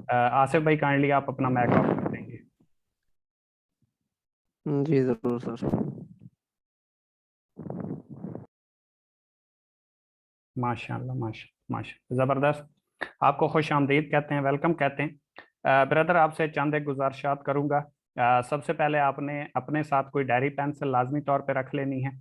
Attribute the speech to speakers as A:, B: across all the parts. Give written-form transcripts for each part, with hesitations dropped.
A: आसिफ भाई काइंडली आप अपना माइक ऑफ कर देंगे।
B: जी जरूर सर।
A: माशाल्लाह माशा माशा ज़बरदस्त। आपको खुश आमदीद कहते हैं, वेलकम कहते हैं। ब्रदर आपसे चंद एक गुजारिशात करूंगा। सबसे पहले आपने अपने साथ कोई डायरी पेंसिल लाजमी तौर पे रख लेनी है।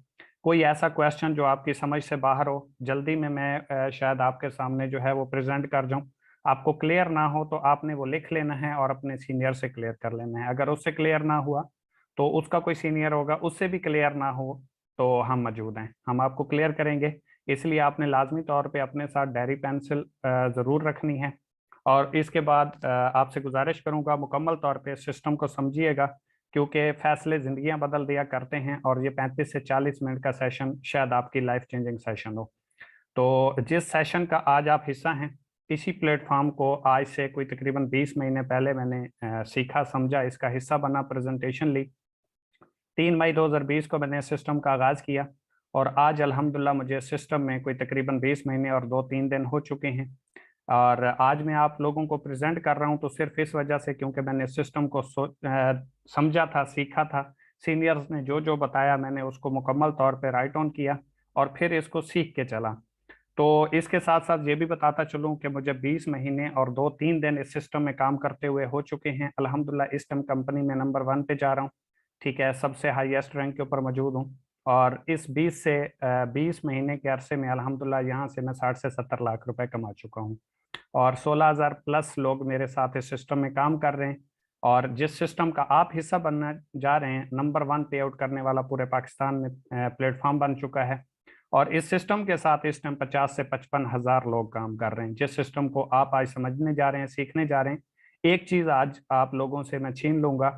A: कोई ऐसा क्वेश्चन जो आपकी समझ से बाहर हो, जल्दी में मैं शायद आपके सामने जो है वो प्रेजेंट कर जाऊं, आपको क्लियर ना हो तो आपने वो लिख लेना है और अपने सीनियर से क्लियर कर लेना है। अगर उससे क्लियर ना हुआ तो उसका कोई सीनियर होगा, उससे भी क्लियर ना हो तो हम मौजूद हैं, हम आपको क्लियर करेंगे। इसलिए आपने लाजमी तौर पे अपने साथ डायरी पेंसिल ज़रूर रखनी है। और इसके बाद आपसे गुजारिश करूंगा मुकम्मल तौर पे सिस्टम को समझिएगा, क्योंकि फैसले ज़िंदगियां बदल दिया करते हैं और ये 35 से 40 मिनट का सेशन शायद आपकी लाइफ चेंजिंग सेशन हो। तो जिस सेशन का आज आप हिस्सा हैं, इसी प्लेटफॉर्म को आज से कोई तकरीबन 20 महीने पहले मैंने सीखा, समझा, इसका हिस्सा बना, प्रेजेंटेशन ली। 3 मई 2020 को मैंने सिस्टम का आगाज़ किया और आज अल्हम्दुलिल्लाह मुझे सिस्टम में कोई तकरीबन 20 महीने और 2-3 दिन हो चुके हैं। और आज मैं आप लोगों को प्रेजेंट कर रहा हूं तो सिर्फ इस वजह से क्योंकि मैंने सिस्टम को समझा था, सीखा था। सीनियर्स ने जो जो बताया मैंने उसको मुकम्मल तौर पे राइट ऑन किया और फिर इसको सीख के चला। तो इसके साथ साथ ये भी बताता चलूं कि मुझे 20 महीने और 2-3 दिन इस सिस्टम में काम करते हुए हो चुके हैं। अल्हम्दुलिल्लाह इस टाइम कंपनी में नंबर 1 पे जा रहा हूँ। ठीक है, सबसे हाईएस्ट रैंक के ऊपर मौजूद हूँ। और इस 20 महीने के अरसे में अल्हम्दुलिल्लाह यहाँ से मैं 60 से 70 लाख रुपए कमा चुका हूँ। और 16,000 प्लस लोग मेरे साथ इस सिस्टम में काम कर रहे हैं। और जिस सिस्टम का आप हिस्सा बनना जा रहे हैं, नंबर 1 पे आउट करने वाला पूरे पाकिस्तान में प्लेटफॉर्म बन चुका है। और इस सिस्टम के साथ इस टाइम 50 से 55 हज़ार लोग काम कर रहे हैं। जिस सिस्टम को आप आज समझने जा रहे हैं, सीखने जा रहे हैं, एक चीज़ आज आप लोगों से मैं छीन लूंगा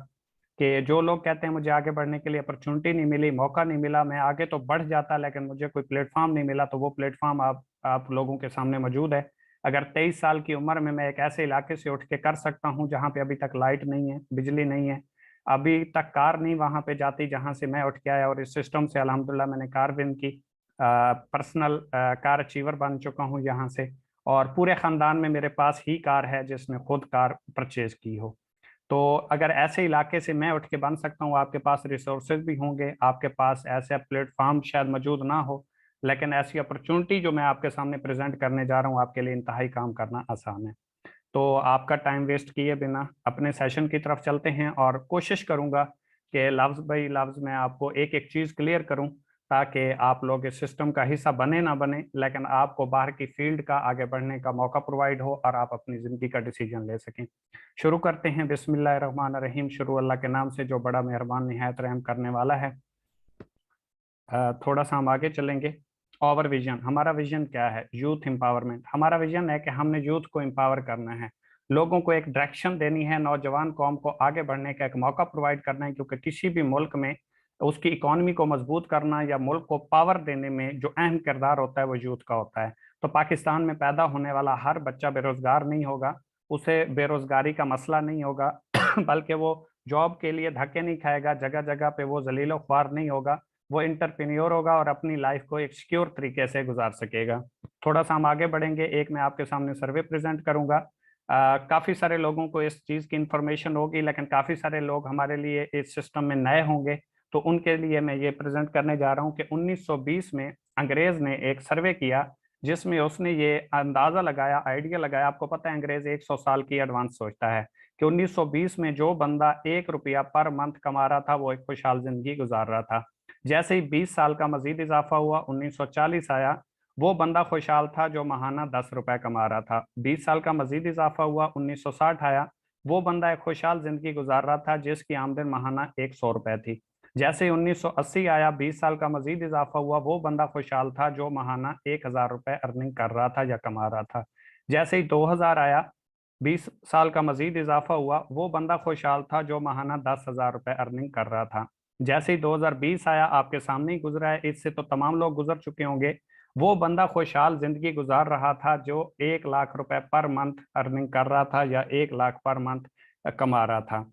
A: कि जो लोग कहते हैं मुझे आगे बढ़ने के लिए अपॉर्चुनिटी नहीं मिली, मौका नहीं मिला, मैं आगे तो बढ़ जाता लेकिन मुझे कोई प्लेटफॉर्म नहीं मिला, तो वो प्लेटफॉर्म आप लोगों के सामने मौजूद है। अगर 23 साल की उम्र में मैं एक ऐसे इलाके से उठ के कर सकता हूँ जहाँ पे अभी तक लाइट नहीं है, बिजली नहीं है, अभी तक कार नहीं वहां पे जाती जहां से मैं उठ के आया, और इस सिस्टम से अल्हम्दुलिल्लाह मैंने कार विन की, पर्सनल कार अचीवर बन चुका हूँ यहाँ से। और पूरे खानदान में मेरे पास ही कार है जिसने खुद कार परचेज की हो। तो अगर ऐसे इलाके से मैं उठ के बन सकता हूँ, आपके पास रिसोर्सेज भी होंगे, आपके पास ऐसे प्लेटफॉर्म शायद मौजूद ना हो, लेकिन ऐसी अपॉर्चुनिटी जो मैं आपके सामने प्रेजेंट करने जा रहा हूँ आपके लिए इंतहाई काम करना आसान है। तो आपका टाइम वेस्ट किए बिना अपने सेशन की तरफ चलते हैं और कोशिश करूंगा कि लफ्ज़ बाई लफ्ज़ मैं आपको एक एक चीज़ क्लियर करूं, ताकि आप लोग इस सिस्टम का हिस्सा बने ना बने, लेकिन आपको बाहर की फील्ड का आगे बढ़ने का मौका प्रोवाइड हो और आप अपनी ज़िंदगी का डिसीजन ले सकें। शुरू करते हैं, बिस्मिल्लाहिर्रहमानिर्रहीम। शुरू अल्लाह के नाम से जो बड़ा मेहरबान निहायत रहम करने वाला है। थोड़ा सा हम आगे चलेंगे। ओवर विजन, हमारा विजन क्या है? Youth empowerment. हमारा विजन है कि हमने यूथ को एम्पावर करना है, लोगों को एक डायरेक्शन देनी है, नौजवान कौम को आगे बढ़ने का एक मौका प्रोवाइड करना है, क्योंकि किसी भी मुल्क में उसकी इकोनॉमी को मजबूत करना या मुल्क को पावर देने में जो अहम किरदार होता है वो यूथ का होता है। तो पाकिस्तान में पैदा होने वाला हर बच्चा बेरोजगार नहीं होगा, उसे बेरोजगारी का मसला नहीं होगा बल्कि वो जॉब के लिए धक्के नहीं खाएगा, जगह जगह पे वो जलीलो ख्वार नहीं होगा, वो इंटरप्रेन्योर होगा और अपनी लाइफ को एक सिक्योर तरीके से गुजार सकेगा। थोड़ा सा हम आगे बढ़ेंगे, एक मैं आपके सामने सर्वे प्रेजेंट करूंगा। काफी सारे लोगों को इस चीज की इंफॉर्मेशन होगी, लेकिन काफी सारे लोग हमारे लिए इस सिस्टम में नए होंगे, तो उनके लिए मैं ये प्रेजेंट करने जा रहा हूँ कि 1920 में अंग्रेज ने एक सर्वे किया, जिसमें उसने ये अंदाजा लगाया, आइडिया लगाया। आपको पता है अंग्रेज 100 साल की एडवांस सोचता है, कि 1920 में जो बंदा 1 रुपया पर मंथ कमा रहा था वो एक खुशहाल जिंदगी गुजार रहा था। जैसे ही 20 साल का मजीद इजाफा हुआ, 1940 आया, वो बंदा खुशहाल था जो महाना 10 रुपए कमा रहा था। 20 साल का मजीद इजाफा हुआ, 1960 आया, वो बंदा एक खुशहाल जिंदगी गुजार रहा था जिसकी आमदन महाना 100 रुपए थी। जैसे ही 1980 आया, 20 साल का मजीद इजाफा हुआ, वो बंदा खुशहाल था जो महाना 1,000 रुपए अर्निंग कर रहा था या कमा रहा था। जैसे ही 2000 आया, 20 साल का मजीद इजाफा हुआ, वो बंदा खुशहाल था जो महाना 10,000 रुपए अर्निंग कर रहा था। जैसे ही 2020 आया, आपके सामने ही गुजरा है, इससे तो तमाम लोग गुजर चुके होंगे, वो बंदा खुशहाल जिंदगी गुजार रहा था जो 1 लाख रुपए पर मंथ अर्निंग कर रहा था या 1 लाख पर मंथ कमा रहा था।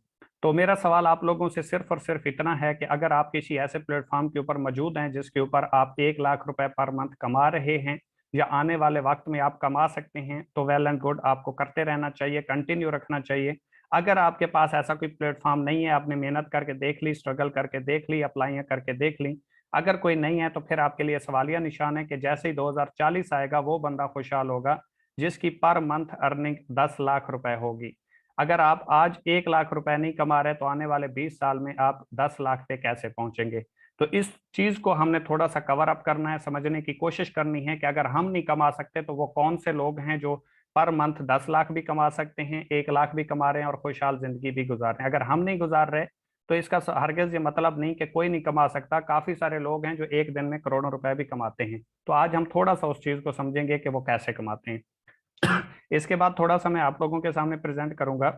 A: तो मेरा सवाल आप लोगों से सिर्फ और सिर्फ इतना है कि अगर आप किसी ऐसे प्लेटफॉर्म के ऊपर मौजूद हैं जिसके ऊपर आप 1 लाख रुपए पर मंथ कमा रहे हैं, या आने वाले वक्त में आप कमा सकते हैं तो वेल एंड गुड, आपको करते रहना चाहिए, कंटिन्यू रखना चाहिए। अगर आपके पास ऐसा कोई प्लेटफॉर्म नहीं है, आपने मेहनत करके देख ली, स्ट्रगल करके देख ली, अप्लाई करके देख ली, अगर कोई नहीं है तो फिर आपके लिए सवालिया निशान है कि जैसे ही 2040 आएगा वो बंदा खुशहाल होगा जिसकी पर मंथ अर्निंग 10 लाख रुपए होगी। अगर आप आज 1 लाख रुपए नहीं कमा रहे तो आने वाले 20 साल में आप 10 लाख पे कैसे पहुंचेंगे? तो इस चीज को हमने थोड़ा सा कवर अप करना है, समझने की कोशिश करनी है कि अगर हम नहीं कमा सकते तो वो कौन से लोग हैं जो पर मंथ 10 लाख भी कमा सकते हैं, 1 लाख भी कमा रहे हैं और खुशहाल जिंदगी भी गुजार रहे हैं। अगर हम नहीं गुजार रहे तो इसका हरगिज ये मतलब नहीं कि कोई नहीं कमा सकता। काफी सारे लोग हैं जो एक दिन में करोड़ों रुपए भी कमाते हैं। तो आज हम थोड़ा सा उस चीज को समझेंगे कि वो कैसे कमाते हैं। इसके बाद थोड़ा सा मैं आप लोगों के सामने प्रेजेंट करूंगा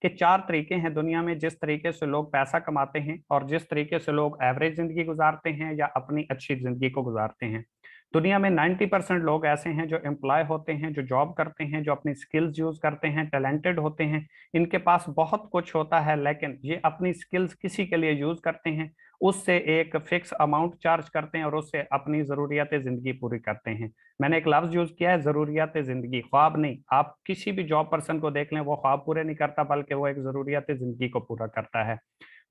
A: कि 4 तरीके हैं दुनिया में जिस तरीके से लोग पैसा कमाते हैं और जिस तरीके से लोग एवरेज जिंदगी गुजारते हैं या अपनी अच्छी जिंदगी को गुजारते हैं। दुनिया में 90% लोग ऐसे हैं जो एम्प्लॉय होते हैं, जो जॉब करते हैं, जो अपनी स्किल्स यूज करते हैं, टैलेंटेड होते हैं, इनके पास बहुत कुछ होता है, लेकिन ये अपनी स्किल्स किसी के लिए यूज करते हैं, उससे एक फिक्स अमाउंट चार्ज करते हैं और उससे अपनी जरूरियात जिंदगी पूरी करते हैं। मैंने एक लफ्ज यूज किया है, जरूरियात जिंदगी, ख्वाब नहीं। आप किसी भी जॉब पर्सन को देख लें, वो ख्वाब पूरे नहीं करता बल्कि वो एक जरूरियात जिंदगी को पूरा करता है।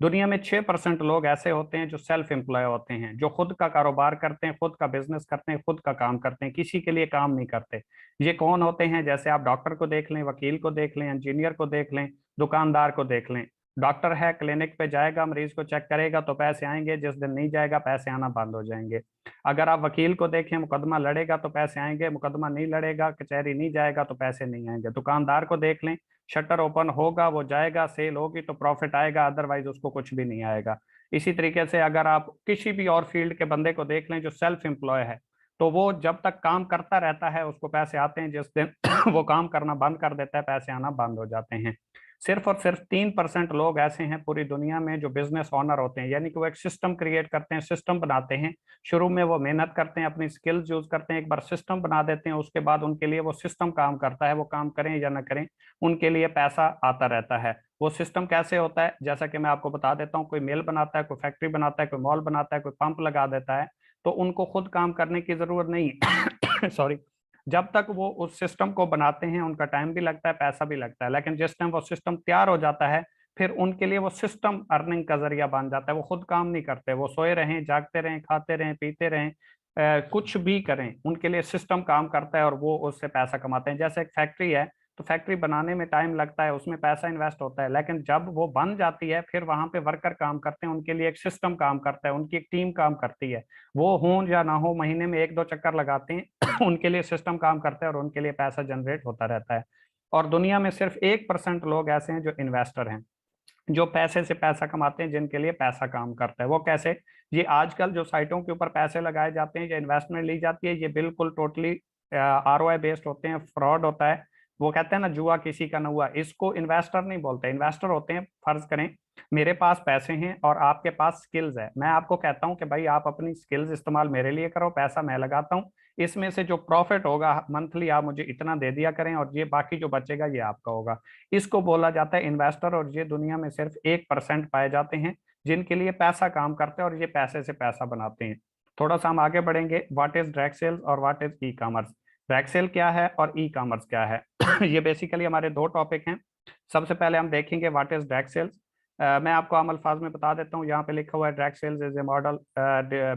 A: दुनिया में 6% लोग ऐसे होते हैं जो सेल्फ एम्प्लॉय होते हैं, जो खुद का कारोबार करते हैं, खुद का बिजनेस करते हैं, खुद का काम करते हैं, किसी के लिए काम नहीं करते। ये कौन होते हैं? जैसे आप डॉक्टर को देख लें, वकील को देख लें, इंजीनियर को देख लें, दुकानदार को देख लें। डॉक्टर है, क्लिनिक पे जाएगा, मरीज को चेक करेगा तो पैसे आएंगे, जिस दिन नहीं जाएगा पैसे आना बंद हो जाएंगे। अगर आप वकील को देखें, मुकदमा लड़ेगा तो पैसे आएंगे, मुकदमा नहीं लड़ेगा, कचहरी नहीं जाएगा तो पैसे नहीं आएंगे। दुकानदार को देख लें, शटर ओपन होगा, वो जाएगा, सेल होगी तो प्रॉफिट आएगा, अदरवाइज उसको कुछ भी नहीं आएगा। इसी तरीके से अगर आप किसी भी और फील्ड के बंदे को देख लें जो सेल्फ एम्प्लॉय है, तो वो जब तक काम करता रहता है उसको पैसे आते हैं, जिस दिन वो काम करना बंद कर देता है पैसे आना बंद हो जाते हैं। सिर्फ और सिर्फ 3% लोग ऐसे हैं पूरी दुनिया में जो बिजनेस ऑनर होते हैं, यानी कि वो एक सिस्टम क्रिएट करते हैं, सिस्टम बनाते हैं। शुरू में वो मेहनत करते हैं, अपनी स्किल्स यूज करते हैं, एक बार सिस्टम बना देते हैं, उसके बाद उनके लिए वो सिस्टम काम करता है। वो काम करें या ना करें, उनके लिए पैसा आता रहता है। वो सिस्टम कैसे होता है, जैसा कि मैं आपको बता देता हूँ। कोई मिल बनाता है, कोई फैक्ट्री बनाता है, कोई मॉल बनाता है, कोई पंप लगा देता है, तो उनको खुद काम करने की जरूरत नहीं सॉरी। जब तक वो उस सिस्टम को बनाते हैं उनका टाइम भी लगता है, पैसा भी लगता है, लेकिन जिस टाइम वो सिस्टम तैयार हो जाता है फिर उनके लिए वो सिस्टम अर्निंग का जरिया बन जाता है। वो खुद काम नहीं करते, वो सोए रहें, जागते रहें, खाते रहें, पीते रहें, कुछ भी करें, उनके लिए सिस्टम काम करता है और वो उससे पैसा कमाते हैं। जैसे एक फैक्ट्री है, तो फैक्ट्री बनाने में टाइम लगता है, उसमें पैसा इन्वेस्ट होता है, लेकिन जब वो बन जाती है फिर वहां पे वर्कर काम करते हैं, उनके लिए एक सिस्टम काम करता है, उनकी एक टीम काम करती है। वो हो या ना हो, महीने में 1-2 चक्कर लगाते हैं उनके लिए सिस्टम काम करता है और उनके लिए पैसा जनरेट होता रहता है। और दुनिया में सिर्फ 1% लोग ऐसे हैं जो इन्वेस्टर हैं, जो पैसे से पैसा कमाते हैं, जिनके लिए पैसा काम करता है। वो कैसे? ये आजकल जो साइटों के ऊपर पैसे लगाए जाते हैं या इन्वेस्टमेंट ली जाती है, ये बिल्कुल टोटली ROI बेस्ड होते हैं, फ्रॉड होता है। वो कहते हैं ना, जुआ किसी का न हुआ, इसको इन्वेस्टर नहीं बोलते। इन्वेस्टर होते हैं, फर्ज करें मेरे पास पैसे हैं और आपके पास स्किल्स है, मैं आपको कहता हूं कि भाई आप अपनी स्किल्स इस्तेमाल मेरे लिए करो, पैसा मैं लगाता हूं, इसमें से जो प्रॉफिट होगा मंथली आप मुझे इतना दे दिया करें और ये बाकी जो बचेगा ये आपका होगा। इसको बोला जाता है इन्वेस्टर। और ये दुनिया में सिर्फ 1% पाए जाते हैं जिनके लिए पैसा काम करते हैं और ये पैसे से पैसा बनाते हैं। थोड़ा सा हम आगे बढ़ेंगे, व्हाट इज डायरेक्ट सेल्स और what is e commerce. Direct sale क्या है और ई कॉमर्स क्या है? ये बेसिकली हमारे दो टॉपिक हैं। सबसे पहले हम देखेंगे व्हाट इज डायरेक्ट सेल्स। मैं आपको आम अल्फाज में बता देता हूँ, यहाँ पे लिखा हुआ है direct sales is a model,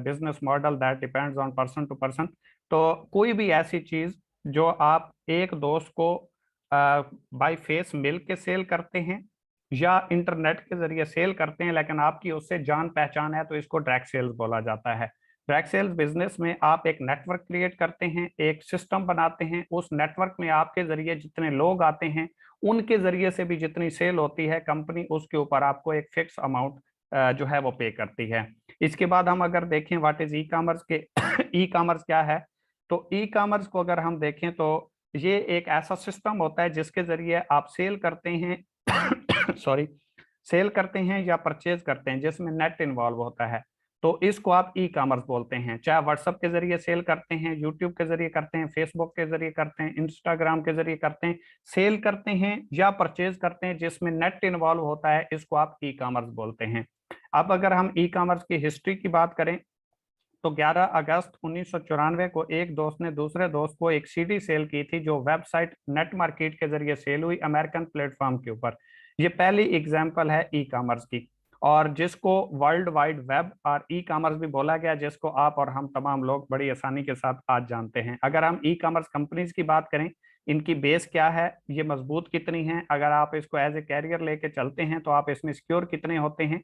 A: business model that depends on person to person. तो कोई भी ऐसी चीज जो आप एक दोस्त को बाय फेस मिल के सेल करते हैं या इंटरनेट के जरिए सेल करते हैं, लेकिन आपकी उससे जान पहचान है, तो इसको डायरेक्ट सेल्स बोला जाता है। डायरेक्ट सेल्स बिजनेस में आप एक नेटवर्क क्रिएट करते हैं, एक सिस्टम बनाते हैं, उस नेटवर्क में आपके जरिए जितने लोग आते हैं उनके जरिए से भी जितनी सेल होती है, कंपनी उसके ऊपर आपको एक फिक्स अमाउंट जो है वो पे करती है। इसके बाद हम अगर देखें व्हाट इज ई कॉमर्स के ई कॉमर्स क्या है, तो ई कॉमर्स को अगर हम देखें तो ये एक ऐसा सिस्टम होता है जिसके जरिए आप सेल करते हैं सॉरी, सेल करते हैं या परचेज करते हैं जिसमें नेट इन्वॉल्व होता है, तो इसको आप ई कॉमर्स बोलते हैं। चाहे व्हाट्सएप के जरिए सेल करते हैं, यूट्यूब के जरिए करते हैं, फेसबुक के जरिए करते हैं, इंस्टाग्राम के जरिए करते हैं, सेल करते हैं या परचेज करते हैं जिसमें नेट इन्वॉल्व होता है, इसको आप ई कॉमर्स बोलते हैं। अब अगर हम ई कॉमर्स की हिस्ट्री की बात करें तो 11 अगस्त 1994 को एक दोस्त ने दूसरे दोस्त को एक सीडी सेल की थी, जो वेबसाइट नेट मार्केट के जरिए सेल हुई अमेरिकन प्लेटफॉर्म के ऊपर। ये पहली एग्जांपल है ई कॉमर्स की, और जिसको वर्ल्ड वाइड वेब और ई कॉमर्स भी बोला गया, जिसको आप और हम तमाम लोग बड़ी आसानी के साथ आज जानते हैं। अगर हम ई कॉमर्स कंपनीज की बात करें, इनकी बेस क्या है, ये मजबूत कितनी है, अगर आप इसको एज ए कैरियर लेके चलते हैं तो आप इसमें सिक्योर कितने होते हैं।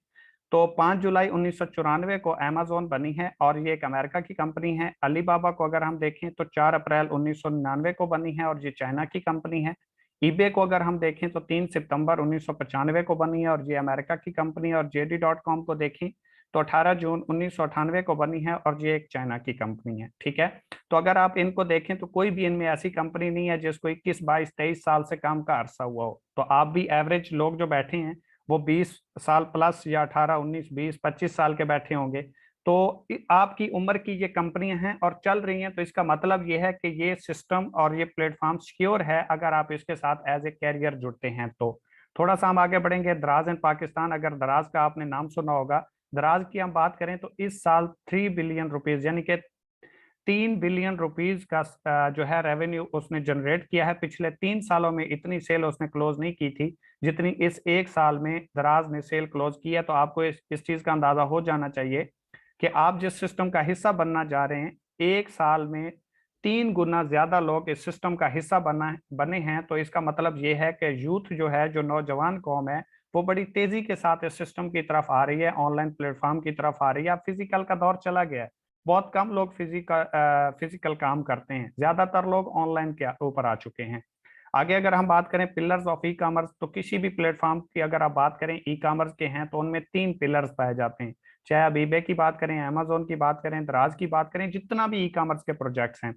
A: तो 5 जुलाई 1994 को अमेजोन बनी है और ये एक अमेरिका की कंपनी है। अलीबाबा को अगर हम देखें तो 4 अप्रैल 1999 को बनी है और ये चाइना की कंपनी है। ईबे को अगर हम देखें तो 3 सितंबर 1995 को बनी है और ये अमेरिका की कंपनी है। और JD.com को देखें तो 18 जून 1998 को बनी है और ये एक चाइना की कंपनी है। ठीक है, तो अगर आप इनको देखें तो कोई भी इनमें ऐसी कंपनी नहीं है जिसको 21, 22, 23 साल से काम का अरसा हुआ हो। तो आप भी एवरेज लोग जो बैठे हैं वो 20 साल प्लस या 18, 19, 20, 25 साल के बैठे होंगे। तो आपकी उम्र की ये कंपनियां हैं और चल रही हैं, तो इसका मतलब ये है कि ये सिस्टम और ये प्लेटफॉर्म सिक्योर है अगर आप इसके साथ एज ए कैरियर जुड़ते हैं। तो थोड़ा सा हम आगे बढ़ेंगे। दराज एंड पाकिस्तान, अगर दराज का आपने नाम सुना होगा। दराज की हम बात करें तो इस साल 3 बिलियन रुपीज यानी कि 3 बिलियन रुपीज का जो है रेवेन्यू उसने जनरेट किया है। पिछले 3 सालों में इतनी सेल उसने क्लोज नहीं की थी जितनी इस एक साल में दराज ने सेल क्लोज की है। तो आपको इस चीज का अंदाजा हो जाना चाहिए कि आप जिस सिस्टम का हिस्सा बनना जा रहे हैं, एक साल में 3 गुना ज्यादा लोग इस सिस्टम का हिस्सा बने हैं। तो इसका मतलब ये है कि यूथ जो है, जो नौजवान कौम है, वो बड़ी तेजी के साथ इस सिस्टम की तरफ आ रही है, ऑनलाइन प्लेटफॉर्म की तरफ आ रही है। फिजिकल का दौर चला गया है, बहुत कम लोग फिजिकल काम करते हैं, ज्यादातर लोग ऑनलाइन के ऊपर आ चुके हैं। आगे अगर हम बात करें पिलर्स ऑफ ई कॉमर्स, तो किसी भी प्लेटफॉर्म की अगर आप बात करें ई कॉमर्स के हैं तो उनमें 3 पिलर्स पाए जाते हैं। चाहे आप ईबे की बात करें, अमेजोन की बात करें, दराज की बात करें, जितना भी ई कॉमर्स के प्रोजेक्ट्स हैं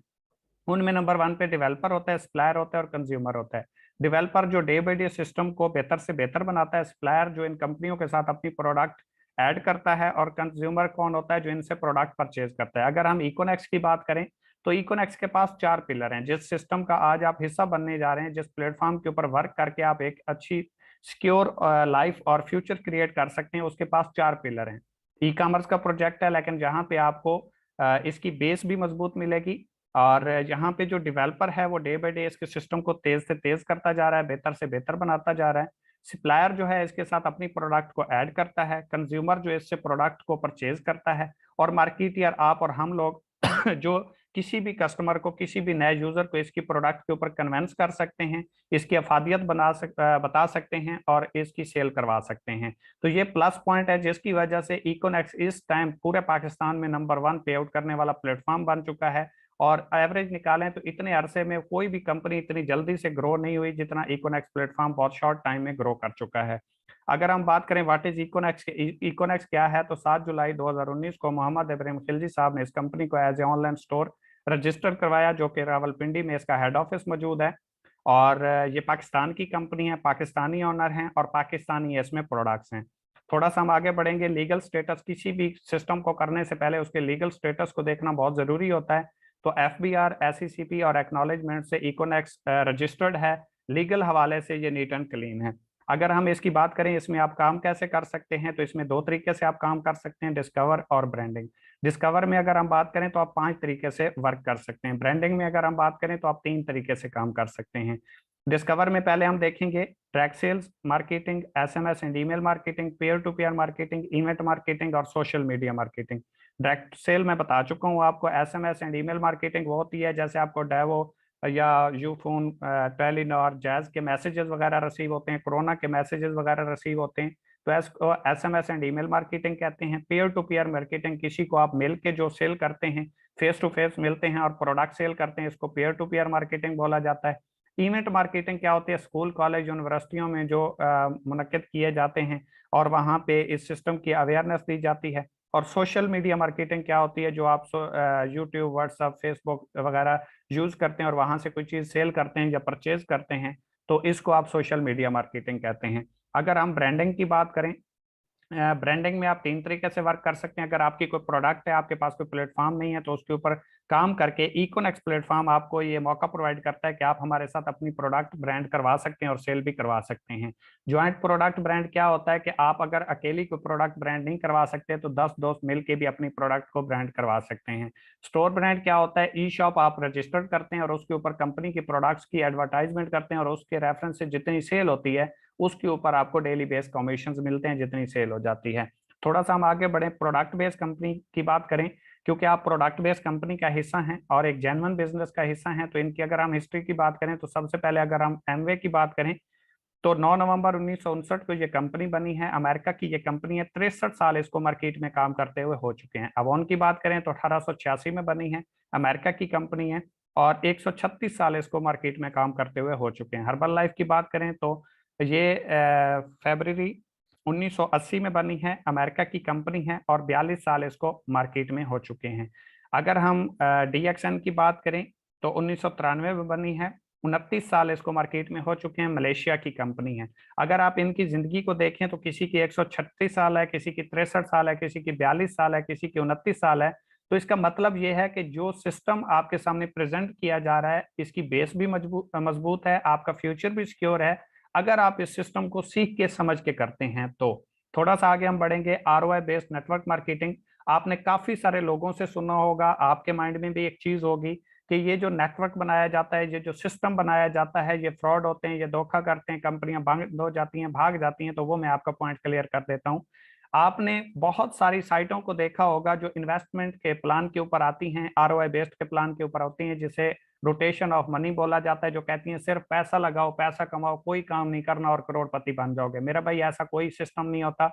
A: उनमें नंबर 1 पे डेवलपर होता है, सप्लायर होता है और कंज्यूमर होता है। डेवलपर जो डे बाई डे सिस्टम को बेहतर से बेहतर बनाता है, सप्लायर जो इन कंपनियों के साथ अपनी प्रोडक्ट ऐड करता है, और कंज्यूमर कौन होता है, जो इनसे प्रोडक्ट परचेज करता है। अगर हम इकोनेक्स की बात करें तो इकोनेक्स के पास 4 पिलर हैं। जिस सिस्टम का आज आप हिस्सा बनने जा रहे हैं, जिस प्लेटफॉर्म के ऊपर वर्क करके आप एक अच्छी सिक्योर लाइफ और फ्यूचर क्रिएट कर सकते हैं, उसके पास 4 पिलर हैं। ई कॉमर्स का प्रोजेक्ट है, लेकिन जहाँ पे आपको इसकी बेस भी मजबूत मिलेगी, और यहाँ पे जो डेवलपर है वो डे बाई डे इसके सिस्टम को तेज से तेज करता जा रहा है, बेहतर से बेहतर बनाता जा रहा है। सप्लायर जो है इसके साथ अपनी प्रोडक्ट को ऐड करता है, कंज्यूमर जो इससे प्रोडक्ट को परचेज करता है, और मार्केटियर आप और हम लोग जो किसी भी कस्टमर को, किसी भी नए यूजर को इसकी प्रोडक्ट के ऊपर कन्वेंस कर सकते हैं, इसकी अफादियत बता सकते हैं और इसकी सेल करवा सकते हैं। तो ये प्लस पॉइंट है जिसकी वजह से इकोनेक्स इस टाइम पूरे पाकिस्तान में नंबर 1 पे आउट करने वाला प्लेटफॉर्म बन चुका है। और एवरेज निकालें तो इतने अरसे में कोई भी कंपनी इतनी जल्दी से ग्रो नहीं हुई जितना इकोनेक्स प्लेटफॉर्म बहुत शॉर्ट टाइम में ग्रो कर चुका है। अगर हम बात करें व्हाट इज इकोनेक्स, इकोनेक्स क्या है, तो 7 जुलाई 2019 को मोहम्मद इब्राहिम खिलजी साहब ने इस कंपनी को as a online store register करवाया, जो कि रावलपिंडी में इसका हेड ऑफिस मौजूद है। और ये पाकिस्तान की कंपनी है, पाकिस्तानी ऑनर हैं और पाकिस्तानी इसमें प्रोडक्ट्स हैं। थोड़ा सा हम आगे बढ़ेंगे। लीगल स्टेटस, किसी भी सिस्टम को करने से पहले उसके लीगल स्टेटस को देखना बहुत जरूरी होता है। तो FBR, SECP और एक्नॉलेजमेंट से इकोनेक्स रजिस्टर्ड है। लीगल हवाले से ये नीट एंड क्लीन है। अगर हम इसकी बात करें, इसमें आप काम कैसे कर सकते हैं, तो इसमें 2 तरीके से आप काम कर सकते हैं, डिस्कवर और ब्रांडिंग। डिस्कवर में अगर हम बात करें तो आप 5 तरीके से वर्क कर सकते हैं। ब्रांडिंग में अगर हम बात करें तो आप 3 तरीके से काम कर सकते हैं। डिस्कवर में पहले हम देखेंगे track sales marketing, SMS and email marketing, peer to peer marketing, event marketing और social media marketing. Direct sale मैं बता चुका हूँ आपको। SMS एंड ईमेल मार्केटिंग वो होती है जैसे आपको डेवो या यूफोन, टेलीनॉर, जैज के मैसेजेस वगैरह रिसीव होते हैं, कोरोना के मैसेजेस वगैरह रिसीव होते हैं, तो SMS एंड ईमेल मार्केटिंग कहते हैं। पेयर टू पेयर मार्केटिंग, किसी को आप मिल के जो सेल करते हैं, फेस टू फेस मिलते हैं और प्रोडक्ट सेल करते हैं, इसको पेयर टू पेयर मार्केटिंग बोला जाता है। इवेंट मार्केटिंग क्या होती है, स्कूल, कॉलेज, यूनिवर्सिटियों में जो मुनक्किद किए जाते हैं और वहाँ पे इस सिस्टम की अवेयरनेस दी जाती है। और सोशल मीडिया मार्केटिंग क्या होती है, जो आप यूट्यूब, व्हाट्सएप, फेसबुक वगैरह यूज करते हैं और वहां से कोई चीज सेल करते हैं या परचेज करते हैं, तो इसको आप सोशल मीडिया मार्केटिंग कहते हैं। अगर हम ब्रांडिंग की बात करें ब्रांडिंग में आप तीन तरीके से वर्क कर सकते हैं। अगर आपकी कोई प्रोडक्ट है, आपके पास कोई प्लेटफॉर्म नहीं है, तो उसके ऊपर काम करके इकोनेक्स प्लेटफॉर्म आपको ये मौका प्रोवाइड करता है कि आप हमारे साथ अपनी प्रोडक्ट ब्रांड करवा सकते हैं और सेल भी करवा सकते हैं। ज्वाइंट प्रोडक्ट ब्रांड क्या होता है कि आप अगर अकेली कोई प्रोडक्ट ब्रांड नहीं करवा सकते तो 10 दोस्त मिलकर भी अपनी प्रोडक्ट को ब्रांड करवा सकते हैं। स्टोर ब्रांड क्या होता है, ई शॉप आप रजिस्टर्ड करते हैं और उसके ऊपर कंपनी की प्रोडक्ट्स की एडवर्टाइजमेंट करते हैं और उसके रेफरेंस से जितनी सेल होती है उसके ऊपर आपको डेली बेस कमीशन मिलते हैं जितनी सेल हो जाती है। थोड़ा सा हम आगे बढ़े, प्रोडक्ट बेस्ड कंपनी की बात करें, क्योंकि आप प्रोडक्ट बेस्ड कंपनी का हिस्सा हैं और एक जेन्युइन बिजनेस का हिस्सा हैं, तो इनकी अगर हम हिस्ट्री की बात करें तो सबसे पहले अगर हम एमवे की बात करें तो 9 नवंबर 1959 को ये कंपनी बनी है। अमेरिका की ये कंपनी है, 63 साल इसको मार्केट में काम करते हुए हो चुके हैं। अवॉन की बात करें तो 1886 में बनी है, अमेरिका की कंपनी है और 136 साल इसको मार्केट में काम करते हुए हो चुके हैं। हर्बल लाइफ की बात करें तो ये फरवरी 1980 में बनी है, अमेरिका की कंपनी है और 42 साल इसको मार्केट में हो चुके हैं। अगर हम डीएक्सएन की बात करें तो 1993 में बनी है, 29 साल इसको मार्केट में हो चुके हैं, मलेशिया की कंपनी है। अगर आप इनकी जिंदगी को देखें तो किसी की 136 साल है, किसी की 63 साल है, किसी की 42 साल है, किसी की 29 साल है। तो इसका मतलब ये है कि जो सिस्टम आपके सामने प्रेजेंट किया जा रहा है इसकी बेस भी मजबूत है, आपका फ्यूचर भी सिक्योर है अगर आप इस सिस्टम को सीख के समझ के करते हैं तो। थोड़ा सा आगे हम बढ़ेंगे, आरओआई बेस्ड नेटवर्क मार्केटिंग। आपने काफी सारे लोगों से सुना होगा, आपके माइंड में भी एक चीज होगी कि ये जो नेटवर्क बनाया जाता है, ये जो सिस्टम बनाया जाता है, ये फ्रॉड होते हैं, ये धोखा करते हैं, कंपनियां बंद हो जाती हैं, भाग जाती हैं। तो वो मैं आपका पॉइंट क्लियर कर देता हूँ। आपने बहुत सारी साइटों को देखा होगा जो इन्वेस्टमेंट के प्लान के ऊपर आती हैं, आरओआई बेस्ड के प्लान के ऊपर होती हैं, जिसे रोटेशन ऑफ मनी बोला जाता है, जो कहती हैं सिर्फ पैसा लगाओ, पैसा कमाओ, कोई काम नहीं करना और करोड़पति बन जाओगे। मेरा भाई ऐसा कोई सिस्टम नहीं होता,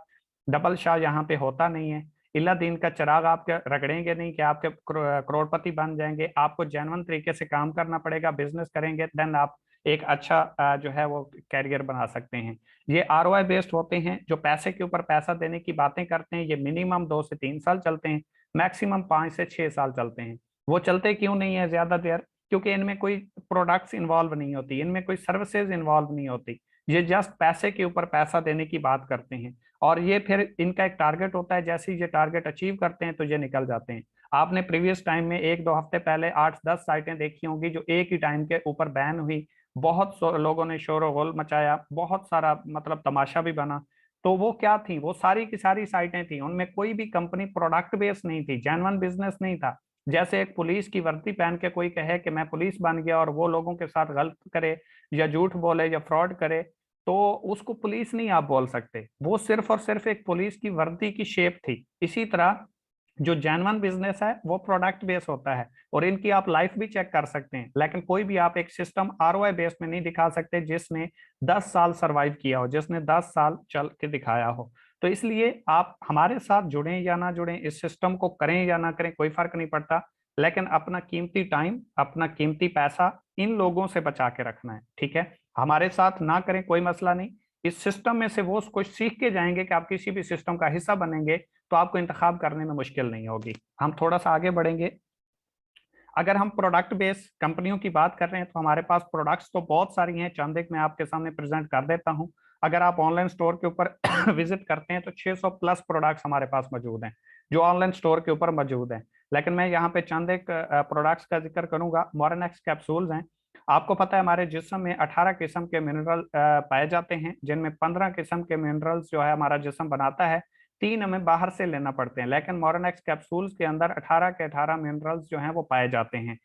A: डबल शाह यहाँ पे होता नहीं है। इल्ला दिन का चिराग आपके रगड़ेंगे नहीं कि आपके करोड़पति बन जाएंगे। आपको जेन्युइन तरीके से काम करना पड़ेगा, बिजनेस करेंगे देन आप एक अच्छा जो है वो कैरियर बना सकते हैं। ये आरओआई बेस्ड होते हैं, जो पैसे के ऊपर पैसा देने की बातें करते हैं। ये मिनिमम 2 से 3 साल चलते हैं, मैक्सिमम 5 से 6 साल चलते हैं। वो चलते क्यों नहीं है ज्यादा देर, क्योंकि इनमें कोई प्रोडक्ट्स इन्वॉल्व नहीं होती, इनमें कोई सर्विसेज इन्वॉल्व नहीं होती। ये जस्ट पैसे के ऊपर पैसा देने की बात करते हैं और ये फिर इनका एक टारगेट होता है, जैसे ही ये टारगेट अचीव करते हैं तो ये निकल जाते हैं। आपने प्रीवियस टाइम में 1-2 हफ्ते पहले 8-10 साइटें देखी होंगी जो एक ही टाइम के ऊपर बैन हुई। बहुत लोगों ने शोर गोल मचाया, बहुत सारा मतलब तमाशा भी बना। तो वो क्या थी, वो सारी की सारी साइटें थी, उनमें कोई भी कंपनी प्रोडक्ट बेस्ड नहीं थी, जेन्युइन बिजनेस नहीं था। जैसे एक पुलिस की वर्दी पहन के कोई कहे कि मैं पुलिस बन गया और वो लोगों के साथ गलत करे या झूठ बोले या फ्रॉड करे, तो उसको पुलिस नहीं आप बोल सकते। वो सिर्फ और सिर्फ एक पुलिस की वर्दी की शेप थी। इसी तरह जो जेन्युइन बिजनेस है वो प्रोडक्ट बेस होता है और इनकी आप लाइफ भी चेक कर सकते हैं, लेकिन कोई भी आप एक सिस्टम आरओआई बेस में नहीं दिखा सकते जिसने 10 साल सरवाइव किया हो, जिसने 10 साल चल के दिखाया हो। तो इसलिए आप हमारे साथ जुड़ें या ना जुड़ें, इस सिस्टम को करें या ना करें, कोई फर्क नहीं पड़ता, लेकिन अपना कीमती टाइम, अपना कीमती पैसा इन लोगों से बचा के रखना है। ठीक है, हमारे साथ ना करें कोई मसला नहीं, इस सिस्टम में से वो कुछ सीख के जाएंगे कि आप किसी भी सिस्टम का हिस्सा बनेंगे तो आपको इंतखाब करने में मुश्किल नहीं होगी। हम थोड़ा सा आगे बढ़ेंगे। अगर हम प्रोडक्ट बेस्ड कंपनियों की बात कर रहे हैं तो हमारे पास प्रोडक्ट्स तो बहुत सारी हैं, चंद एक मैं आपके सामने प्रेजेंट कर देता हूं। अगर आप ऑनलाइन स्टोर के ऊपर विजिट करते हैं तो 600 प्लस प्रोडक्ट्स हमारे पास मौजूद हैं जो ऑनलाइन स्टोर के ऊपर मौजूद हैं। लेकिन मैं यहाँ पे चंद एक प्रोडक्ट्स का जिक्र करूंगा। मॉर्निक्स कैप्सूल्स हैं। आपको पता है हमारे जिस्म में 18 किस्म के मिनरल पाए जाते हैं, जिनमें 15 किस्म के मिनरल्स जो है हमारा जिस्म बनाता है, 3 हमें बाहर से लेना पड़ते हैं। लेकिन मोरनेक्स कैप्सूल्स के अंदर 18 के 18 मिनरल्स जो हैं वो पाए जाते हैं।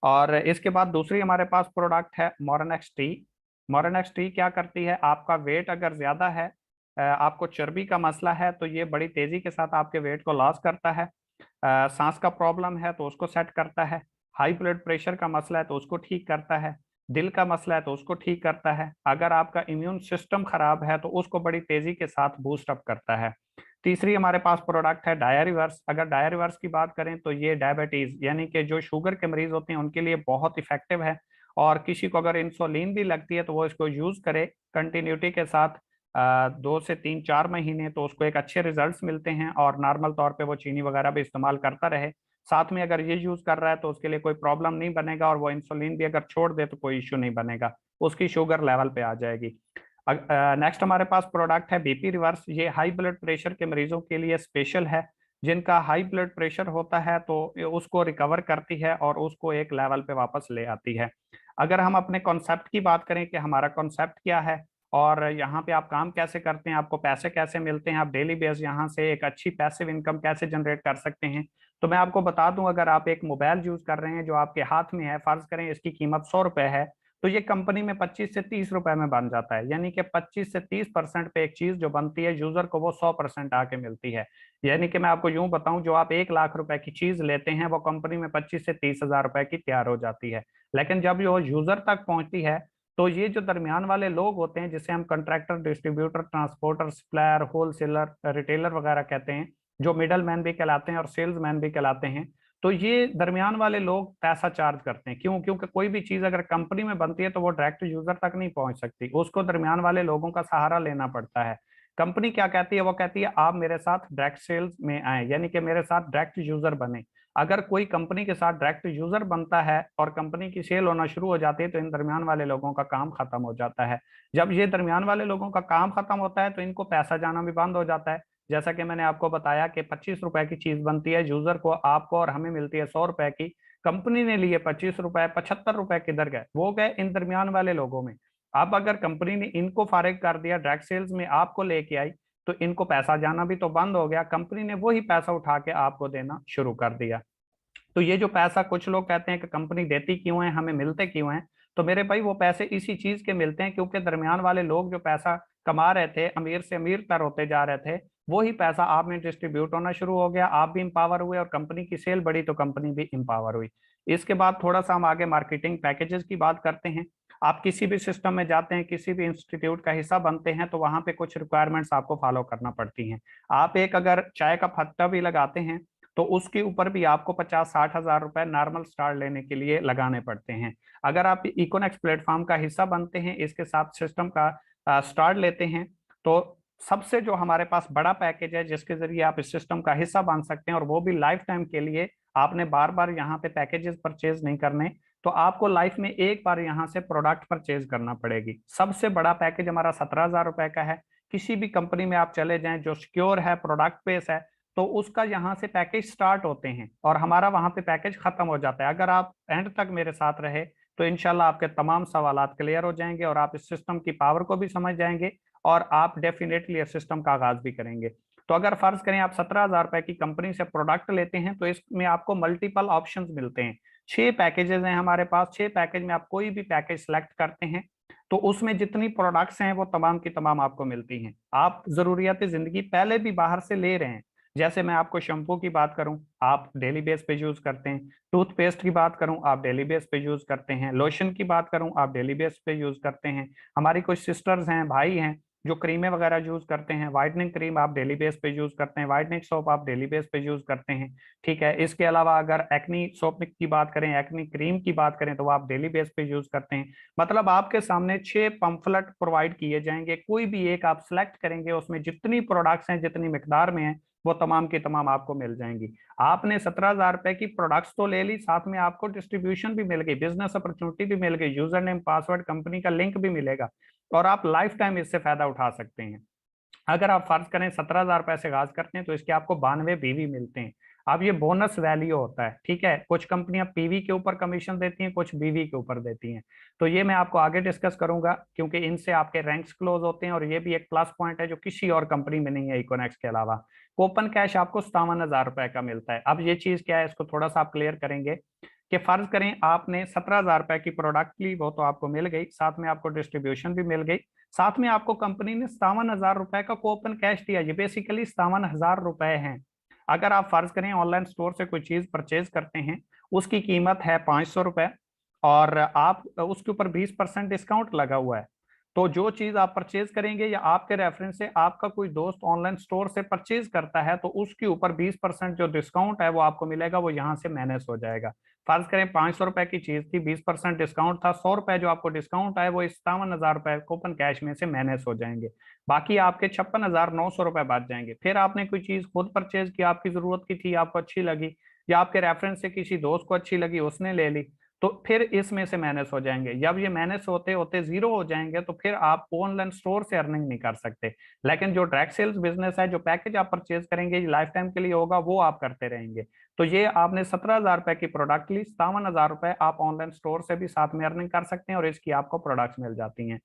A: और इसके बाद दूसरी हमारे पास प्रोडक्ट है मोरनेक्स टी। मोरनेक्स टी क्या करती है, आपका वेट अगर ज्यादा है, आपको चर्बी का मसला है, तो ये बड़ी तेजी के साथ आपके वेट को लॉस करता है। सांस का प्रॉब्लम है तो उसको सेट करता है। हाई ब्लड प्रेशर का मसला है तो उसको ठीक करता है। दिल का मसला है तो उसको ठीक करता है। अगर आपका इम्यून सिस्टम खराब है तो उसको बड़ी तेजी के साथ बूस्ट अप करता है। तीसरी हमारे पास प्रोडक्ट है डायरिवर्स। अगर डायरिवर्स की बात करें तो ये डायबिटीज यानी कि जो शुगर के मरीज होते हैं उनके लिए बहुत इफेक्टिव है। और किसी को अगर इंसुलिन भी लगती है तो वो इसको यूज करे कंटिन्यूटी के साथ 2 से 3-4 महीने, तो उसको एक अच्छे रिजल्ट्स मिलते हैं और नॉर्मल तौर पे वो चीनी वगैरह भी इस्तेमाल करता रहे। साथ में अगर ये यूज कर रहा है तो उसके लिए कोई प्रॉब्लम नहीं बनेगा और वो इंसुलिन भी अगर छोड़ दे तो कोई इश्यू नहीं बनेगा, उसकी शुगर लेवल पे आ जाएगी। नेक्स्ट हमारे पास प्रोडक्ट है बीपी रिवर्स। ये हाई ब्लड प्रेशर के मरीजों के लिए स्पेशल है, जिनका हाई ब्लड प्रेशर होता है तो उसको रिकवर करती है और उसको एक लेवल पे वापस ले आती है। अगर हम अपने कॉन्सेप्ट की बात करें कि हमारा कॉन्सेप्ट क्या है और यहाँ पे आप काम कैसे करते हैं, आपको पैसे कैसे मिलते हैं, आप डेली बेस यहाँ से एक अच्छी पैसिव इनकम कैसे जनरेट कर सकते हैं, तो मैं आपको बता दूं, अगर आप एक मोबाइल यूज कर रहे हैं जो आपके हाथ में है, फर्ज करें इसकी कीमत 100 रुपए है, तो ये कंपनी में 25 से 30 रुपए में बन जाता है। यानी कि 25 से 30% पे एक चीज जो बनती है यूजर को वो 100% आके मिलती है। यानी कि मैं आपको यूं बताऊं, जो आप 1 लाख रुपए की चीज लेते हैं वो कंपनी में 25 से 30 हजार रुपए की तैयार हो जाती है। लेकिन जब ये यूजर तक पहुंचती है तो ये जो दरमियान वाले लोग होते हैं, जिसे हम contractor, distributor, transporter, supplier, wholesaler, retailer वगैरह कहते हैं, जो मिडल मैन भी कहलाते हैं और सेल्स मैन भी कहलाते हैं, तो ये दरमियान वाले लोग पैसा चार्ज करते हैं। क्यों? क्योंकि कोई भी चीज अगर कंपनी में बनती है तो वो डायरेक्ट यूजर तक नहीं पहुंच सकती, उसको दरमियान वाले लोगों का सहारा लेना पड़ता है। कंपनी क्या कहती है? वो कहती है आप मेरे साथ डायरेक्ट सेल्स में आए, यानी कि मेरे साथ डायरेक्ट यूजर बने। अगर कोई कंपनी के साथ डायरेक्ट यूजर बनता है और कंपनी की सेल होना शुरू हो जाती है तो इन दरमियान वाले लोगों का काम खत्म हो जाता है। जब ये दरमियान वाले लोगों का काम खत्म होता है तो इनको पैसा जाना भी बंद हो जाता है। जैसा कि मैंने आपको बताया कि 25 रुपए की चीज बनती है, यूजर को, आपको और हमें मिलती है 100 रुपए की। कंपनी ने लिए 25 रुपए, 75 रुपए किधर गए? वो गए इन दरमियान वाले लोगों में। अब अगर कंपनी ने इनको फारिग कर दिया, डायरेक्ट सेल्स में आपको लेके आई, तो इनको पैसा जाना भी तो बंद हो गया, कंपनी ने वही पैसा उठा के आपको देना शुरू कर दिया। तो ये जो पैसा, कुछ लोग कहते हैं कि कंपनी देती क्यों है, हमें मिलते क्यों हैं, तो मेरे भाई वो पैसे इसी चीज के मिलते हैं क्योंकि दरमियान वाले लोग जो पैसा कमा रहे थे, अमीर से अमीर तर होते जा रहे थे, वही पैसा आप में डिस्ट्रीब्यूट होना शुरू हो गया, आप भी इंपावर हुए और कंपनी की सेल बढ़ी तो कंपनी भी इंपावर हुई। इसके बाद थोड़ा सा हम आगे मार्केटिंग पैकेजेस की बात करते हैं। आप किसी भी सिस्टम में जाते हैं, किसी भी इंस्टीट्यूट का हिस्सा बनते हैं, तो वहां पे कुछ रिक्वायरमेंट्स आपको फॉलो करना पड़ती हैं। आप एक अगर चाय का फत्ता भी लगाते हैं तो उसके ऊपर भी आपको 50-60 हजार रुपए नॉर्मल स्टार्ट लेने के लिए लगाने पड़ते हैं। अगर आप इकोनेक्स प्लेटफॉर्म का हिस्सा बनते हैं, इसके साथ सिस्टम का स्टार्ट लेते हैं, तो सबसे जो हमारे पास बड़ा पैकेज है जिसके जरिए आप इस सिस्टम का हिस्सा बन सकते हैं, और वो भी लाइफ टाइम के लिए, आपने बार बार यहाँ पे पैकेजेस परचेज नहीं करने, तो आपको लाइफ में एक बार यहाँ से प्रोडक्ट परचेज करना पड़ेगी। सबसे बड़ा पैकेज हमारा 17 हजार रुपए का है। किसी भी कंपनी में आप चले जाएं जो सिक्योर है, प्रोडक्ट बेस है, तो उसका यहाँ से पैकेज स्टार्ट होते हैं और हमारा वहां पे पैकेज खत्म हो जाता है। अगर आप एंड तक मेरे साथ रहे तो इंशाल्लाह आपके तमाम सवालात क्लियर हो जाएंगे और आप इस सिस्टम की पावर को भी समझ जाएंगे और आप डेफिनेटली इस सिस्टम का आगाज भी करेंगे। तो अगर फर्ज करें आप 17 हजार रुपए की कंपनी से प्रोडक्ट लेते हैं तो इसमें आपको मल्टीपल ऑप्शंस मिलते हैं। 6 पैकेजेस हैं हमारे पास। 6 पैकेज में आप कोई भी पैकेज सेलेक्ट करते हैं तो उसमें जितनी प्रोडक्ट्स हैं वो तमाम की तमाम आपको मिलती हैं। आप जरूरियात जिंदगी पहले भी बाहर से ले रहे हैं। जैसे मैं आपको शैम्पू की बात करूं, आप डेली बेस पे यूज करते हैं। टूथपेस्ट की बात करूं, आप डेली बेस पे यूज करते हैं। लोशन की बात करूं, आप डेली बेस पे यूज करते हैं। हमारी कुछ सिस्टर्स हैं, भाई हैं, जो क्रीमें वगैरह यूज करते हैं। व्हाइटनिंग क्रीम आप डेली बेस पे यूज करते हैं, व्हाइटनिंग सोप आप डेली बेस पे यूज करते हैं। ठीक है, इसके अलावा अगर एक्नी सोप की बात करें, एक्नी क्रीम की बात करें, तो वो आप डेली बेस पे यूज करते हैं। मतलब आपके सामने 6 पंफलेट प्रोवाइड किए जाएंगे, कोई भी एक आप सिलेक्ट करेंगे, उसमें जितनी प्रोडक्ट्स हैं, जितनी मिकदार में है, वो तमाम की तमाम आपको मिल जाएंगी। आपने 17 हजार रुपए की प्रोडक्ट्स तो ले ली, साथ में आपको डिस्ट्रीब्यूशन भी मिल गई, बिजनेस अपॉर्चुनिटी भी मिल गई, यूजर नेम, पासवर्ड, कंपनी का लिंक भी मिलेगा और आप लाइफ टाइम इससे फायदा उठा सकते हैं। अगर आप फर्ज करें 17 हजार रुपए से आगाज करते हैं तो इसके आपको 92 बीवी मिलते हैं। अब ये बोनस वैल्यू होता है। ठीक है, कुछ कंपनियां पीवी के ऊपर कमीशन देती हैं, कुछ बीवी के ऊपर देती हैं। तो ये मैं आपको आगे डिस्कस करूंगा क्योंकि इनसे आपके रैंक्स क्लोज होते हैं और ये भी एक प्लस पॉइंट है जो किसी और कंपनी में नहीं है इकोनेक्स के अलावा। कूपन कैश आपको 57 हजार रुपए का मिलता है। अब ये चीज क्या है, इसको थोड़ा सा आप क्लियर करेंगे कि फर्ज करें आपने 17 हजार रुपए की प्रोडक्ट ली, वो तो आपको मिल गई, साथ में आपको डिस्ट्रीब्यूशन भी मिल गई, साथ में आपको कंपनी ने 57 हजार रुपए का कूपन कैश दिया। ये बेसिकली 57 हजार रुपए हैं। अगर आप फर्ज करें ऑनलाइन स्टोर से कोई चीज परचेज करते हैं, उसकी कीमत है 500 रुपए और आप उसके ऊपर 20% डिस्काउंट लगा हुआ है, तो जो चीज आप परचेज करेंगे या आपके रेफरेंस से आपका कोई दोस्त ऑनलाइन स्टोर से परचेज करता है तो उसके ऊपर 20% जो डिस्काउंट है वो आपको मिलेगा, वो यहाँ से मैनेज हो जाएगा। फर्ज करें 500 रुपए की चीज थी, 20% डिस्काउंट था, 100 रुपए जो आपको डिस्काउंट आए वो 57 हजार रुपए कूपन कैश में से मैनेज हो जाएंगे। बाकी आपके 56,900 रुपए बच जाएंगे। फिर आपने कोई चीज खुद परचेज की, आपकी जरूरत की थी, आपको अच्छी लगी, या आपके रेफरेंस से किसी दोस्त को अच्छी लगी, उसने ले ली, तो फिर इसमें से माइनस हो जाएंगे। जब ये माइनस होते होते जीरो हो जाएंगे तो फिर आप ऑनलाइन स्टोर से अर्निंग नहीं कर सकते। लेकिन जो डायरेक्ट सेल्स बिजनेस है, जो पैकेज आप परचेज करेंगे ये लाइफ टाइम के लिए होगा, वो आप करते रहेंगे। तो ये आपने 17,000 रुपए की प्रोडक्ट ली, 57,000 रुपए आप ऑनलाइन स्टोर से भी साथ में अर्निंग कर सकते हैं और इसकी आपको प्रोडक्ट्स मिल जाती हैं।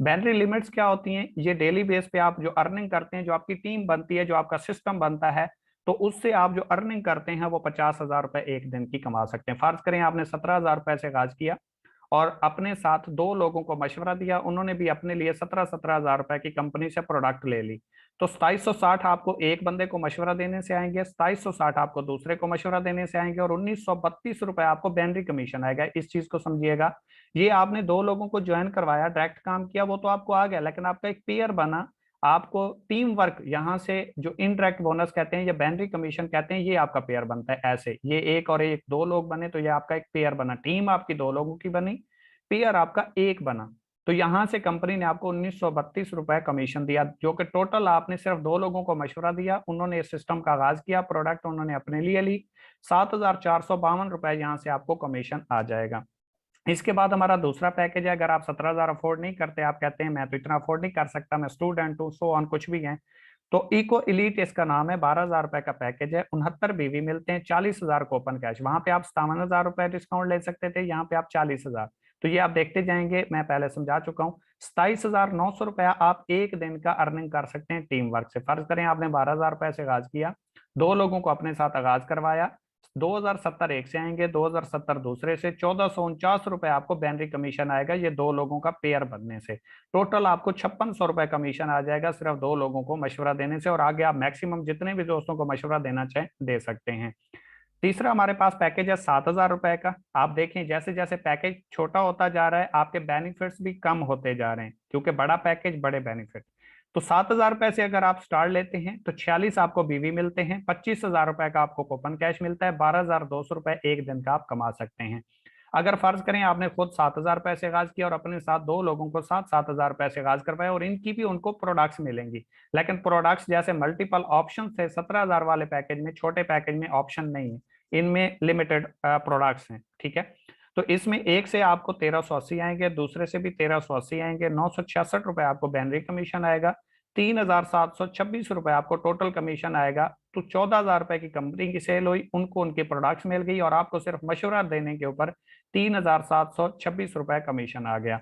A: बैटरी लिमिट्स क्या होती हैं? ये डेली बेस पे आप जो अर्निंग करते हैं, जो आपकी टीम बनती है, जो आपका सिस्टम बनता है, तो उससे आप जो अर्निंग करते हैं वो 50,000 रुपए एक दिन की कमा सकते हैं। फर्ज करें आपने 17,000 रुपए से आगाज किया और अपने साथ दो लोगों को मशवरा दिया, उन्होंने भी अपने लिए 17,000 रुपए की कंपनी से प्रोडक्ट ले ली। तो 2760 आपको एक बंदे को मशवरा देने से आएंगे, 2760 आपको दूसरे को मशवरा देने से आएंगे और 1932 रुपए आपको बैनरी कमीशन आएगा। इस चीज को समझिएगा। ये आपने दो लोगों को ज्वाइन करवाया, डायरेक्ट काम किया, वो तो आपको आ गया, लेकिन आपका एक पेयर बना, आपको टीम वर्क, यहाँ से जो इनडायरेक्ट बोनस कहते हैं या बैनरी कमीशन कहते हैं, ये आपका पेयर बनता है। ऐसे ये एक और एक दो लोग बने तो ये आपका एक पेयर बना। टीम आपकी दो लोगों की बनी, पेयर आपका एक बना। तो यहां से कंपनी ने आपको 1932 रुपए कमीशन दिया, जो कि टोटल आपने सिर्फ दो लोगों को मशवरा दिया, उन्होंने इस सिस्टम का आगाज किया, प्रोडक्ट उन्होंने अपने लिए ली, 7,452 रुपए यहाँ से आपको कमीशन आ जाएगा। इसके बाद हमारा दूसरा पैकेज है। अगर आप 17,000 अफोर्ड नहीं करते, आप कहते हैं मैं तो इतना अफोर्ड नहीं कर सकता, मैं स्टूडेंट हूँ, सो ऑन कुछ भी है, तो इको इलीट इसका नाम है। 12,000 रुपए का पैकेज है, 69 बीवी मिलते हैं, 40,000 को ओपन कैश। वहां पे आप 57,000 रुपए डिस्काउंट ले सकते थे, यहाँ पे आप 40,000। तो ये आप देखते जाएंगे, मैं पहले समझा चुका हूँ। 27,900 रुपया आप एक दिन का अर्निंग कर सकते हैं टीम वर्क से। फर्ज करें आपने 12,000 रुपए से आगाज किया, दो लोगों को अपने साथ आगाज करवाया, 2,070 एक से आएंगे, 2,070 दूसरे से, 1,449 रुपए आपको बैनरी कमीशन आएगा ये दो लोगों का पेयर बनने से। टोटल आपको 5,600 रुपए कमीशन आ जाएगा सिर्फ दो लोगों को मशवरा देने से, और आगे आप मैक्सिमम जितने भी दोस्तों को मशवरा देना चाहें दे सकते हैं। तीसरा हमारे पास पैकेज है 7,000 रुपए का। आप देखें जैसे जैसे पैकेज छोटा होता जा रहा है आपके बेनिफिट्स भी कम होते जा रहे हैं, क्योंकि बड़ा पैकेज बड़े बेनिफिट। तो 7,000 रुपए से अगर आप स्टार्ट लेते हैं तो 46 आपको बीवी मिलते हैं, 25,000 रुपए का आपको कूपन कैश मिलता है, 12,200 रुपए एक दिन का आप कमा सकते हैं। अगर फर्ज करें आपने खुद 7,000 रुपए से आगाज किया और अपने साथ दो लोगों को 7,000 रुपए से आगाज करवाया और इनकी भी उनको प्रोडक्ट्स मिलेंगी, लेकिन प्रोडक्ट्स जैसे मल्टीपल ऑप्शन थे 17,000 वाले पैकेज में, छोटे पैकेज में ऑप्शन नहीं है, इनमें लिमिटेड प्रोडक्ट्स हैं, ठीक है। तो इसमें एक से आपको 1,380 आएंगे, दूसरे से भी 1,380 आएंगे, 966 रुपए आपको बैनरी कमीशन आएगा, 3,726 रुपए आपको टोटल कमीशन आएगा। तो 14,000 रुपए की कंपनी की सेल हुई, उनको उनके प्रोडक्ट्स मिल गई और आपको सिर्फ मशवरा देने के ऊपर 3,726 रुपए कमीशन आ गया।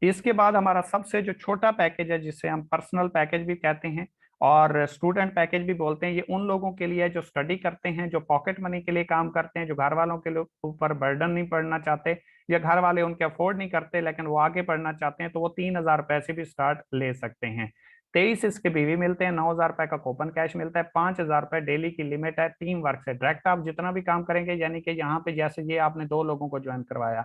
A: इसके बाद हमारा सबसे जो छोटा पैकेज है, जिसे हम पर्सनल पैकेज भी कहते हैं और स्टूडेंट पैकेज भी बोलते हैं, ये उन लोगों के लिए है जो स्टडी करते हैं, जो पॉकेट मनी के लिए काम करते हैं, जो घर वालों के ऊपर बर्डन नहीं पड़ना चाहते, या घर वाले उनके अफोर्ड नहीं करते लेकिन वो आगे पढ़ना चाहते हैं, तो वो 3,000 रुपए से भी स्टार्ट ले सकते हैं। 23 इसके बीवी मिलते हैं, 9,000 रुपए का कूपन कैश मिलता है, 5,000 रुपए डेली की लिमिट है। टीम वर्क से डायरेक्ट आप जितना भी काम करेंगे, यानी कि यहाँ पे जैसे ये आपने दो लोगों को ज्वाइन करवाया,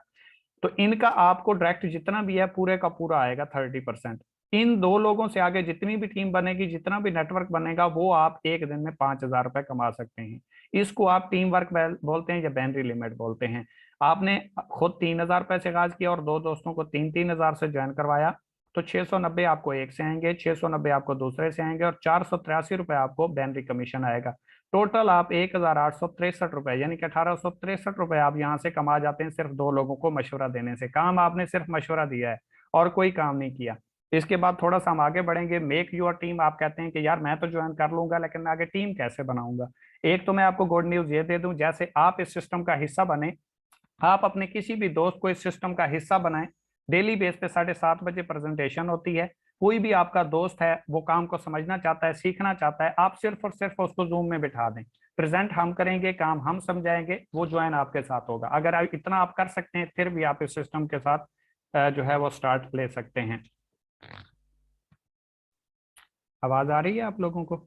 A: तो इनका आपको डायरेक्ट जितना भी है पूरे का पूरा आएगा 30%। इन दो लोगों से आगे जितनी भी टीम बनेगी, जितना भी नेटवर्क बनेगा, वो आप एक दिन में 5,000 रुपए कमा सकते हैं। इसको आप टीम वर्क बोलते हैं या बैनरी लिमिट बोलते हैं। आपने खुद 3,000 रुपए से आगाज किया और दो दोस्तों को 3-3 हजार से ज्वाइन करवाया, तो 690 आपको एक से आएंगे, 690 आपको दूसरे से आएंगे और 483 रुपए आपको बैनरी कमीशन आएगा। टोटल आप 1,863 रुपए यानी कि 1,863 रुपए आप यहाँ से कमा जाते हैं सिर्फ दो लोगों को मशवरा देने से। काम आपने सिर्फ मशवरा दिया है और कोई काम नहीं किया। इसके बाद थोड़ा सा हम आगे बढ़ेंगे। Make your team. आप कहते हैं कि यार मैं तो ज्वाइन कर लूंगा लेकिन मैं आगे टीम कैसे बनाऊंगा? एक तो मैं आपको गुड न्यूज ये दे दूं, जैसे आप इस सिस्टम का हिस्सा बने, आप अपने किसी भी दोस्त को इस सिस्टम का हिस्सा बनाएं। डेली बेस पे 7:30 बजे प्रेजेंटेशन होती है। कोई भी आपका दोस्त है वो काम को समझना चाहता है, सीखना चाहता है, आप सिर्फ और सिर्फ उसको जूम में बिठा दें, प्रेजेंट हम करेंगे, काम हम समझाएंगे, वो ज्वाइन आपके साथ होगा। अगर आप इतना आप कर सकते हैं फिर भी आप इस सिस्टम के साथ जो है वो स्टार्ट ले सकते हैं। आवाज आ रही है आप लोगों को?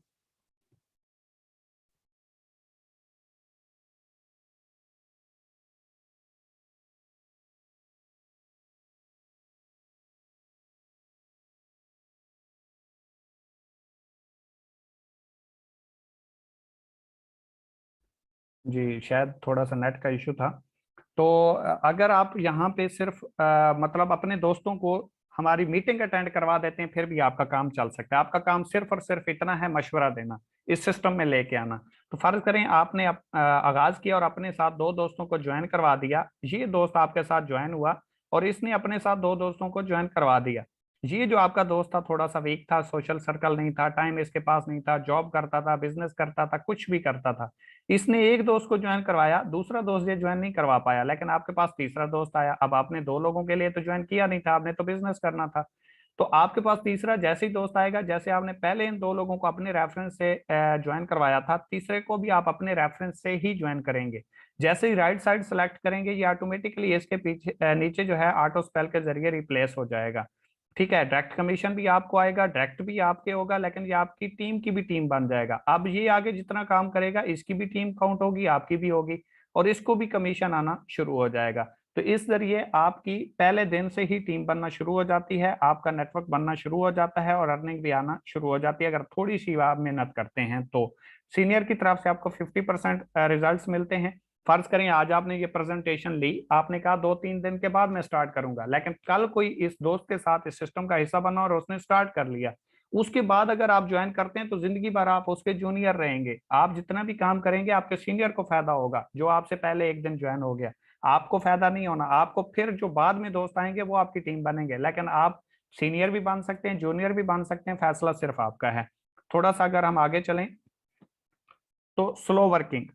A: जी शायद थोड़ा सा नेट का इशू था। तो अगर आप यहाँ पे सिर्फ मतलब अपने दोस्तों को हमारी मीटिंग अटेंड करवा देते हैं फिर भी आपका काम चल सकता है। आपका काम सिर्फ और सिर्फ इतना है, मशवरा देना, इस सिस्टम में लेके आना। तो फर्ज करें आपने आगाज किया और अपने साथ दो दोस्तों को ज्वाइन करवा दिया, ये दोस्त आपके साथ ज्वाइन हुआ और इसने अपने साथ दो दोस्तों को ज्वाइन करवा दिया। ये जो आपका दोस्त था थोड़ा सा वीक था, सोशल सर्कल नहीं था, टाइम इसके पास नहीं था, जॉब करता था, बिजनेस करता था, कुछ भी करता था। इसने एक दोस्त को ज्वाइन करवाया, दूसरा दोस्त ये ज्वाइन नहीं करवा पाया, लेकिन आपके पास तीसरा दोस्त आया। अब आपने दो लोगों के लिए तो ज्वाइन किया नहीं था, आपने तो बिजनेस करना था। तो आपके पास तीसरा जैसे ही दोस्त आएगा, जैसे आपने पहले इन दो लोगों को अपने रेफरेंस से ज्वाइन करवाया था, तीसरे को भी आप अपने रेफरेंस से ही ज्वाइन करेंगे। जैसे ही राइट साइड सेलेक्ट करेंगे, ये ऑटोमेटिकली इसके पीछे नीचे जो है ऑटो स्पेल के जरिए रिप्लेस हो जाएगा। ठीक है, डायरेक्ट कमीशन भी आपको आएगा, डायरेक्ट भी आपके होगा, लेकिन ये आपकी टीम की भी टीम बन जाएगा। अब ये आगे जितना काम करेगा इसकी भी टीम काउंट होगी, आपकी भी होगी, और इसको भी कमीशन आना शुरू हो जाएगा। तो इस जरिए आपकी पहले दिन से ही टीम बनना शुरू हो जाती है, आपका नेटवर्क बनना शुरू हो जाता है और अर्निंग भी आना शुरू हो जाती है, अगर थोड़ी सी आप मेहनत करते हैं तो। सीनियर की तरफ से आपको 50% रिजल्ट्स मिलते हैं। फर्ज करें आज आपने ये प्रेजेंटेशन ली, आपने कहा 2-3 दिन के बाद मैं स्टार्ट करूंगा, लेकिन कल कोई इस दोस्त के साथ इस सिस्टम का हिस्सा बना और उसने स्टार्ट कर लिया। उसके बाद अगर आप ज्वाइन करते हैं तो जिंदगी भर आप उसके जूनियर रहेंगे। आप जितना भी काम करेंगे आपके सीनियर को फायदा होगा, जो आपसे पहले एक दिन ज्वाइन हो गया। आपको फायदा नहीं होना, आपको फिर जो बाद में दोस्त आएंगे वो आपकी टीम बनेंगे, लेकिन आप सीनियर भी बन सकते हैं, जूनियर भी बन सकते हैं, फैसला सिर्फ आपका है। थोड़ा सा अगर हम आगे चलें तो स्लो वर्किंग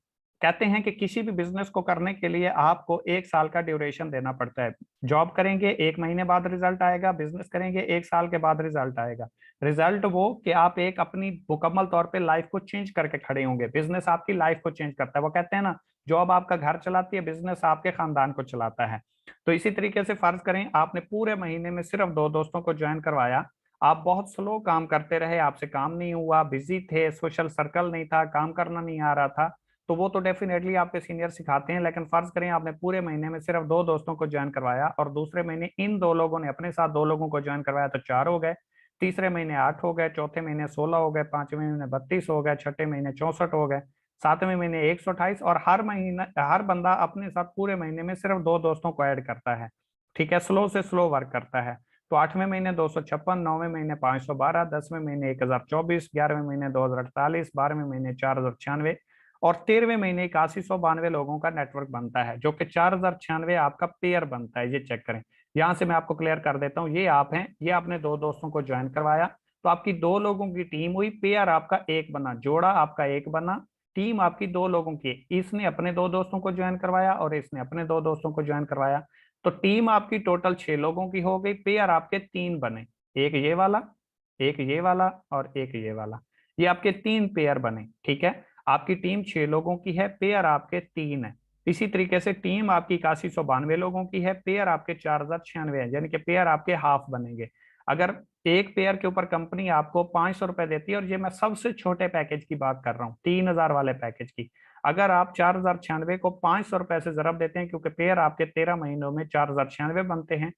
A: कहते हैं कि किसी भी बिजनेस को करने के लिए आपको 1 साल का ड्यूरेशन देना पड़ता है। जॉब करेंगे 1 महीने बाद रिजल्ट आएगा, बिजनेस करेंगे 1 साल के बाद रिजल्ट आएगा। रिजल्ट वो कि आप एक अपनी मुकम्मल तौर पे लाइफ को चेंज करके खड़े होंगे। बिजनेस आपकी लाइफ को चेंज करता है, वो कहते हैं ना, जॉब आपका घर चलाती है, बिजनेस आपके खानदान को चलाता है। तो इसी तरीके से फर्ज करें आपने पूरे महीने में सिर्फ दो दोस्तों को ज्वाइन करवाया, आप बहुत स्लो काम करते रहे, आपसे काम नहीं हुआ, बिजी थे, सोशल सर्कल नहीं था, काम करना नहीं आ रहा था, तो वो तो डेफिनेटली आपके सीनियर सिखाते हैं। लेकिन फर्ज करें आपने पूरे महीने में सिर्फ दो दोस्तों को ज्वाइन करवाया और दूसरे महीने इन दो लोगों ने अपने साथ दो लोगों को ज्वाइन करवाया, तो 4 हो गए, तीसरे महीने 8 हो गए, चौथे महीने 16 हो गए, पांचवें महीने 32 हो गए, छठे महीने 64 हो गए, सातवें महीने 128। और हर महीना हर बंदा अपने साथ पूरे महीने में सिर्फ दो दोस्तों को ऐड करता है। ठीक है, स्लो से स्लो वर्क करता है। तो 8वें महीने 256, 9वें महीने 512, 10वें महीने 1024, 11वें महीने 2048, 12वें महीने 4096 और 13वें महीने 8192 लोगों का नेटवर्क बनता है, जो कि 4096 आपका पेयर बनता है। ये चेक करें, यहां से मैं आपको क्लियर कर देता हूँ। ये आप हैं, ये आपने दो दोस्तों को ज्वाइन करवाया, तो आपकी दो लोगों की टीम हुई, पेयर आपका एक बना, जोड़ा आपका एक बना, टीम आपकी दो लोगों की। इसने अपने दो दोस्तों को ज्वाइन करवाया और इसने अपने दो दोस्तों को ज्वाइन करवाया, तो टीम आपकी टोटल 6 लोगों की हो गई, पेयर आपके 3 बने, एक ये वाला, एक ये वाला और एक ये वाला। ये आपके 3 पेयर बने। ठीक है, आपकी टीम 6 लोगों की है, पेयर आपके 3 है। इसी तरीके से टीम आपकी 8192 लोगों की है, पेयर आपके 4096 है, यानी कि पेयर आपके हाफ बनेंगे। अगर एक पेयर के ऊपर कंपनी आपको 500 रुपए देती है, और ये मैं सबसे छोटे पैकेज की बात कर रहा हूँ, 3000 वाले पैकेज की, अगर आप 4096 को 500 रुपए से जरब देते हैं, क्योंकि पेयर आपके 13 महीनों में 4096 बनते हैं,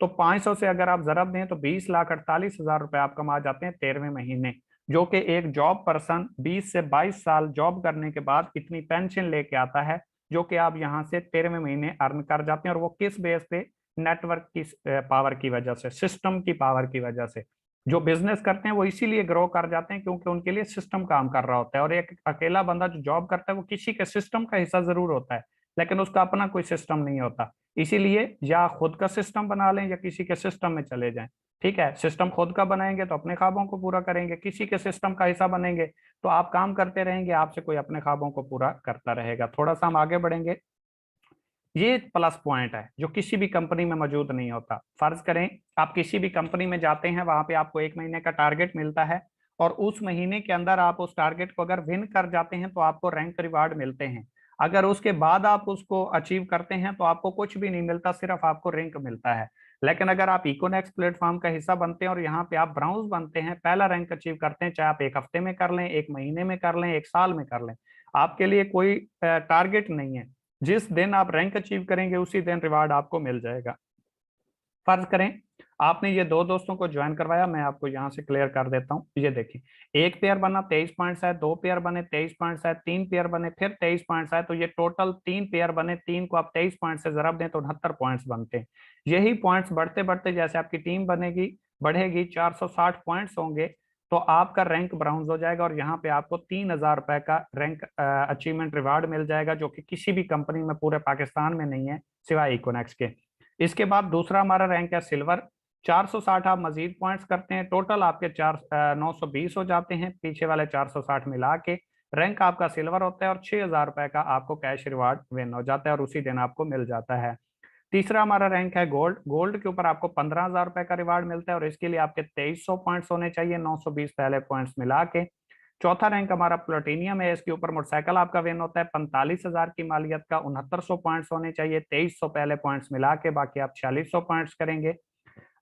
A: तो 500 से अगर आप जरब दें तो 20,48,000 रुपए आप कमा जाते हैं 13वें महीने। जो कि एक जॉब पर्सन 20 से 22 साल जॉब करने के बाद इतनी पेंशन लेके आता है, जो कि आप यहाँ से 13वें महीने अर्न कर जाते हैं। और वो किस बेस पे? नेटवर्क की पावर की वजह से, सिस्टम की पावर की वजह से। जो बिजनेस करते हैं वो इसीलिए ग्रो कर जाते हैं क्योंकि उनके लिए सिस्टम काम कर रहा होता है। और एक अकेला बंदा जो जॉब करता है वो किसी के सिस्टम का हिस्सा जरूर होता है, लेकिन उसका अपना कोई सिस्टम नहीं होता। इसीलिए या खुद का सिस्टम बना लें या किसी के सिस्टम में चले जाएं। ठीक है, सिस्टम खुद का बनाएंगे तो अपने ख्वाबों को पूरा करेंगे, किसी के सिस्टम का हिस्सा बनेंगे तो आप काम करते रहेंगे, आपसे कोई अपने ख्वाबों को पूरा करता रहेगा। थोड़ा सा हम आगे बढ़ेंगे। ये प्लस पॉइंट है जो किसी भी कंपनी में मौजूद नहीं होता। फर्ज करें आप किसी भी कंपनी में जाते हैं, वहां पे आपको 1 महीने का टारगेट मिलता है, और उस महीने के अंदर आप उस टारगेट को अगर विन कर जाते हैं तो आपको रैंक रिवार्ड मिलते हैं। अगर उसके बाद आप उसको अचीव करते हैं तो आपको कुछ भी नहीं मिलता, सिर्फ आपको रैंक मिलता है। लेकिन अगर आप इकोनेक्स प्लेटफॉर्म का हिस्सा बनते हैं और यहाँ पे आप ब्राउज बनते हैं, पहला रैंक अचीव करते हैं, चाहे आप 1 हफ्ते में कर लें, 1 महीने में कर लें, 1 साल में कर लें, आपके लिए कोई टारगेट नहीं है। जिस दिन आप रैंक अचीव करेंगे उसी दिन रिवार्ड आपको मिल जाएगा। फर्ज करें आपने ये दो दोस्तों को ज्वाइन करवाया, मैं आपको यहाँ से क्लियर कर देता हूँ। ये देखिए, एक पेयर बना 23 पॉइंट्स है, दो पेयर बने 23 पॉइंट्स है, 3 पेयर बने फिर 23 पॉइंट्स है, तो ये टोटल 3 पेयर बने, 3 को आप 23 पॉइंट से जरब दें तो 69 पॉइंट्स बनते हैं। यही पॉइंट्स बढ़ते बढ़ते जैसे आपकी टीम बनेगी, बढ़ेगी, 460 पॉइंट्स होंगे, तो आपका रैंक ब्राउन्स हो जाएगा और यहाँ पे आपको 3,000 रुपए का रैंक अचीवमेंट रिवार्ड मिल जाएगा, जो कि किसी भी कंपनी में पूरे पाकिस्तान में नहीं है सिवाय इकोनेक्स के। इसके बाद दूसरा हमारा रैंक है सिल्वर। 460 आप मजीद पॉइंट्स करते हैं, टोटल आपके 920 हो जाते हैं, पीछे वाले 460 मिला के रैंक आपका सिल्वर होता है और 6,000 रुपए का आपको कैश रिवार्ड विन हो जाता है और उसी दिन आपको मिल जाता है। तीसरा हमारा रैंक है गोल्ड। गोल्ड के ऊपर आपको 15,000 रुपए का रिवार्ड मिलता है और इसके लिए आपके 2300 पॉइंट्स होने चाहिए, 920 पहले पॉइंट्स मिला के। चौथा रैंक हमारा प्लेटिनियम है। इसके ऊपर मोटरसाइकिल आपका विन होता है 45,000 की मालियत का, 6900 पॉइंट्स होने चाहिए, 2300 पहले पॉइंट्स मिला के, बाकी आप 4600 पॉइंट्स करेंगे।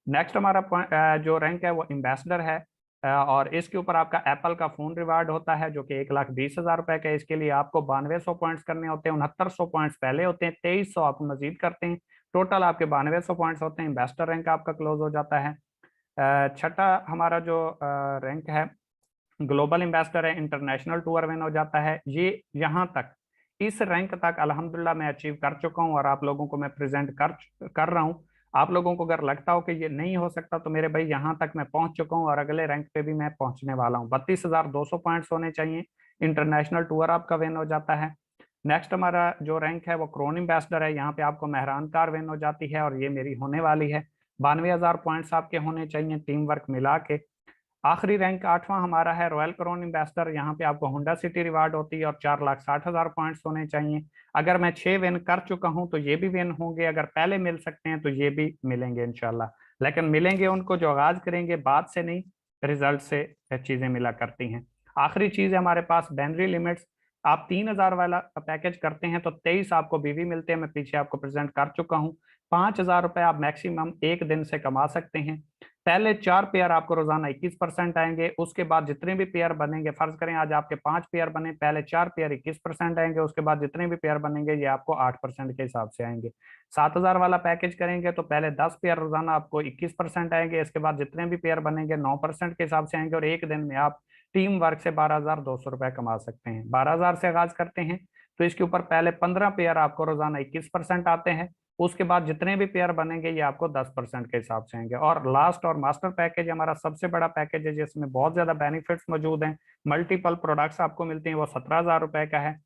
A: नेक्स्ट हमारा जो रैंक है वो एम्बेसडर है और इसके ऊपर आपका एप्पल का फोन रिवार्ड होता है जो कि 1,20,000 रुपए का। इसके लिए आपको 9200 पॉइंट्स करने होते हैं, 6900 पॉइंट्स पहले होते हैं, 2300 आप मजीद करते हैं, टोटल आपके 9200 पॉइंट्स होते हैं। एम्बेसडर रैंक आपका क्लोज हो जाता है। छठा हमारा जो रैंक है ग्लोबल एम्बेसडर है, इंटरनेशनल टूर विन हो जाता है। ये यहाँ तक इस रैंक तक अल्हम्दुलिल्लाह मैं अचीव कर चुका हूँ और आप लोगों को मैं प्रेजेंट कर रहा हूँ। आप लोगों को अगर लगता हो कि ये नहीं हो सकता तो मेरे भाई यहाँ तक मैं पहुंच चुका हूँ और अगले रैंक पे भी मैं पहुंचने वाला हूँ। 32,200 पॉइंट्स होने चाहिए, इंटरनेशनल टूर आपका विन हो जाता है। नेक्स्ट हमारा जो रैंक है वो क्रोन एम्बेसडर है। यहाँ पे आपको मेहरान कार विन हो जाती है और ये मेरी होने वाली है। 92,000 पॉइंट्स आपके होने चाहिए टीम वर्क मिला के। आखिरी रैंक आठवां हमारा है रॉयल क्राउन एम्बेसडर। यहाँ पे आपको होंडा सिटी रिवार्ड होती है और 4,60,000 पॉइंट्स होने चाहिए। अगर मैं 6 विन कर चुका हूँ तो ये भी विन होंगे, अगर पहले मिल सकते हैं तो ये भी मिलेंगे इंशाल्लाह, लेकिन मिलेंगे उनको जो आगाज करेंगे, बाद से नहीं, रिजल्ट से चीजें मिला करती हैं। आखिरी चीज है हमारे पास बैनरी लिमिट्स। आप 3,000 वाला पैकेज करते हैं तो 23 आपको बीवी मिलते हैं, मैं पीछे आपको प्रेजेंट कर चुका हूँ। 5,000 रुपए आप मैक्सिमम एक दिन से कमा सकते हैं। पहले 4 पेयर आपको रोजाना 21% आएंगे, उसके बाद जितने भी पेयर बनेंगे, फर्ज करें आज आपके 5 पेयर बने, पहले 4 पेयर 21% आएंगे, उसके बाद जितने भी पेयर बनेंगे ये आपको 8% के हिसाब से आएंगे। 7,000 वाला पैकेज करेंगे तो पहले 10 पेयर रोजाना आपको 21% आएंगे, इसके बाद जितने भी पेयर बनेंगे 9% के हिसाब से आएंगे और एक दिन में आप टीम वर्क से 12,200 रुपए कमा सकते हैं। 12,000 से आगाज करते हैं तो इसके ऊपर पहले 15 पेयर आपको रोजाना 21% आते हैं, उसके बाद जितने भी पेयर बनेंगे ये आपको 10% के हिसाब से आएंगे। और लास्ट और मास्टर पैकेज हमारा सबसे बड़ा पैकेज है जिसमें बहुत ज्यादा बेनिफिट्स मौजूद हैं, मल्टीपल प्रोडक्ट्स आपको मिलते हैं, वो 17,000 रुपए का है।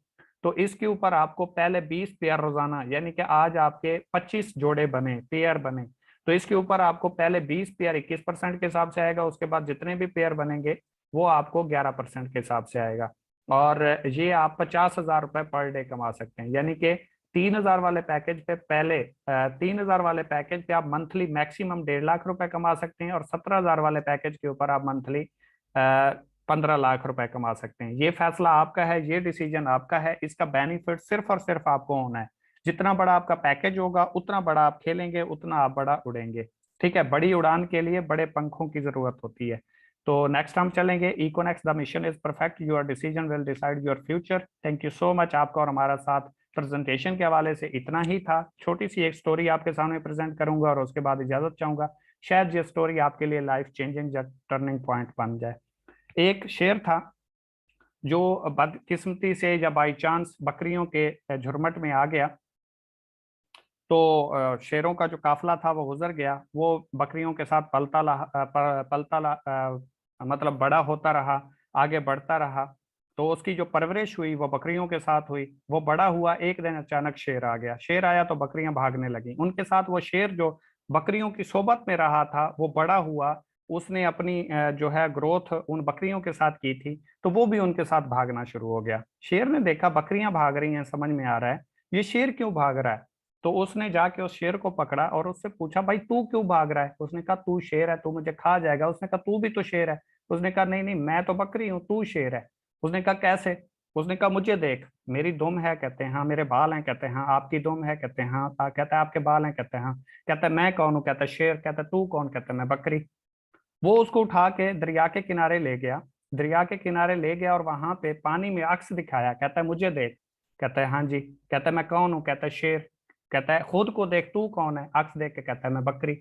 A: तो इसके ऊपर आपको पहले 20 पेयर रोजाना, यानी कि आज आपके 25 जोड़े बने, पेयर बने, तो इसके ऊपर आपको पहले 20 पेयर 21% के हिसाब से आएगा, उसके बाद जितने भी पेयर बनेंगे वो आपको 11% के हिसाब से आएगा। और ये आप 50,000 रुपए पर डे कमा सकते हैं, यानी कि 3,000 वाले पैकेज पे पहले 3,000 वाले पैकेज पे आप मंथली मैक्सिमम 1.5 लाख रुपए कमा सकते हैं और 17,000 वाले पैकेज के ऊपर आप मंथली 15 लाख रुपए कमा सकते हैं। ये फैसला आपका है, ये डिसीजन आपका है, इसका बेनिफिट सिर्फ और सिर्फ आपको होना है। जितना बड़ा आपका पैकेज होगा उतना बड़ा आप खेलेंगे, उतना आप बड़ा उड़ेंगे। ठीक है, बड़ी उड़ान के लिए बड़े पंखों की जरूरत होती है। तो नेक्स्ट हम चलेंगे इकोनेक्स the mission is perfect, your decision will decide your future. Thank you so much. आपका और हमारा साथ प्रेजेंटेशन के हवाले से इतना ही था। छोटी सी एक स्टोरी आपके सामने प्रेजेंट करूंगा और उसके बाद इजाजत चाहूंगा। शायद ये स्टोरी आपके लिए लाइफ चेंजिंग या टर्निंग पॉइंट बन जाए। एक शेर था जो बदकिस्मती से या बाई चांस बकरियों के झुरमट में आ गया। तो शेरों का जो काफिला था वो गुजर गया, वो बकरियों के साथ मतलब बड़ा होता रहा, आगे बढ़ता रहा। तो उसकी जो परवरिश हुई वो बकरियों के साथ हुई, वो बड़ा हुआ। एक दिन अचानक शेर आ गया, शेर आया तो बकरियां भागने लगी उनके साथ। वो शेर जो बकरियों की सोबत में रहा था वो बड़ा हुआ, उसने अपनी जो है ग्रोथ उन बकरियों के साथ की थी, तो वो भी उनके साथ भागना शुरू हो गया। शेर ने देखा बकरियां भाग रही हैं, समझ में आ रहा है ये शेर क्यों भाग रहा है। तो उसने जाके उस शेर को पकड़ा और उससे पूछा भाई तू क्यों भाग रहा है। उसने कहा तू शेर है, तू मुझे खा जाएगा। उसने कहा तू भी तो शेर है। उसने कहा नहीं नहीं, मैं तो बकरी हूँ, तू शेर है। उसने कहा कैसे। उसने कहा मुझे देख, मेरी दुम है, कहते हैं हाँ, मेरे बाल हैं, कहते हैं हाँ, आपकी दुम है, कहते हैं हाँ, कहता है आपके बाल हैं, कहते हैं हाँ, कहता है मैं कौन हूँ, कहता है शेर, कहता है तू कौन, कहता है मैं बकरी। वो उसको उठा के दरिया के किनारे ले गया, दरिया के किनारे ले गया और वहां पे पानी में अक्स दिखाया, कहता है मुझे देख, कहता है हाँ जी, कहता है मैं कौन हूँ, कहता है शेर, कहता है खुद को देख तू कौन है, अक्स देख के कहता है मैं बकरी।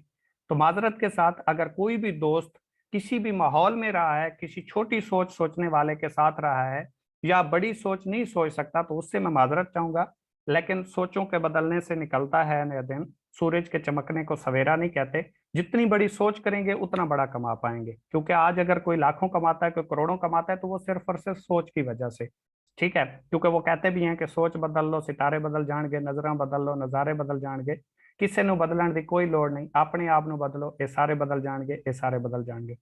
A: तो माजरत के साथ अगर कोई भी दोस्त किसी भी माहौल में रहा है, किसी छोटी सोच सोचने वाले के साथ रहा है या बड़ी सोच नहीं सोच सकता, तो उससे मैं माजरत चाहूंगा, लेकिन सोचों के बदलने से निकलता है नया दिन। सूरज के चमकने को सवेरा नहीं कहते। जितनी बड़ी सोच करेंगे उतना बड़ा कमा पाएंगे, क्योंकि आज अगर कोई लाखों कमाता है, कोई करोड़ों कमाता है, तो वो सिर्फ और सिर्फ सोच की वजह से। ठीक है, क्योंकि वो कहते भी हैं कि सोच बदल लो सितारे बदल जाएंगे, नजरां बदल लो नजारे बदल जाएंगे। किसी ਨੂੰ बदलने की कोई लोड़ नहीं, अपने आप ਨੂੰ बदलो, ये सारे बदल जाएंगे, ये सारे बदल जाएंगे।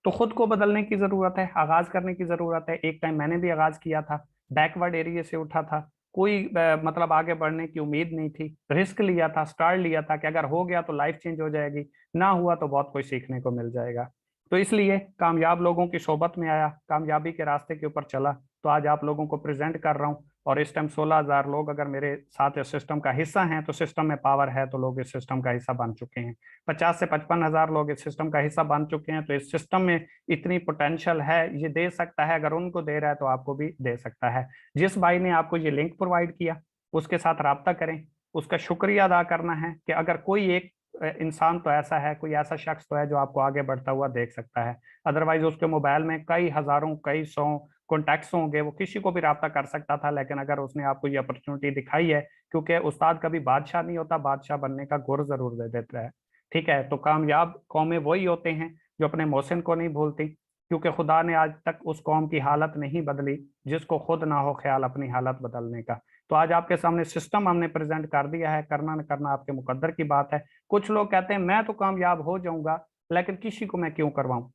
A: तो खुद को बदलने की जरूरत है, आगाज करने की जरूरत है। एक टाइम मैंने भी आगाज किया था, बैकवर्ड एरिया से उठा था, कोई मतलब आगे बढ़ने की उम्मीद नहीं थी, रिस्क लिया था, स्टार्ट लिया था कि अगर हो गया तो लाइफ चेंज हो जाएगी, ना हुआ तो बहुत कुछ सीखने को मिल जाएगा। तो इसलिए कामयाब लोगों की सोबत में आया, कामयाबी के रास्ते के ऊपर चला, तो आज आप लोगों को प्रेजेंट कर रहा हूँ। और इस टाइम 16,000 लोग अगर मेरे साथ इस सिस्टम का हिस्सा हैं, तो सिस्टम में पावर है, तो लोग इस सिस्टम का हिस्सा बन चुके हैं। 50 से 55,000 लोग इस सिस्टम का हिस्सा बन चुके हैं। तो इस सिस्टम में इतनी पोटेंशियल है, ये दे सकता है, अगर उनको दे रहा है तो आपको भी दे सकता है। जिस भाई ने आपको ये लिंक प्रोवाइड किया, उसके साथ राब्ता करें, उसका शुक्रिया अदा करना है कि अगर कोई एक इंसान तो ऐसा है, कोई ऐसा शख्स तो है जो आपको आगे बढ़ता हुआ देख सकता है। अदरवाइज उसके मोबाइल में कई हजारों कई सौ कॉन्टैक्ट्स होंगे, वो किसी को भी राब्ता कर सकता था। लेकिन अगर उसने आपको ये अपॉर्चुनिटी दिखाई है, क्योंकि उस्ताद कभी बादशाह नहीं होता, बादशाह बनने का गुर जरूर दे देता है। ठीक है, तो कामयाब कौमें वही होते हैं जो अपने मोहसिन को नहीं भूलती, क्योंकि खुदा ने आज तक उस कौम की हालत नहीं बदली जिसको खुद ना हो ख्याल अपनी हालत बदलने का। तो आज आपके सामने सिस्टम हमने प्रेजेंट कर दिया है, करना न करना आपके मुकद्दर की बात है। कुछ लोग कहते हैं मैं तो कामयाब हो जाऊंगा, लेकिन किसी को मैं क्यों करवाऊं।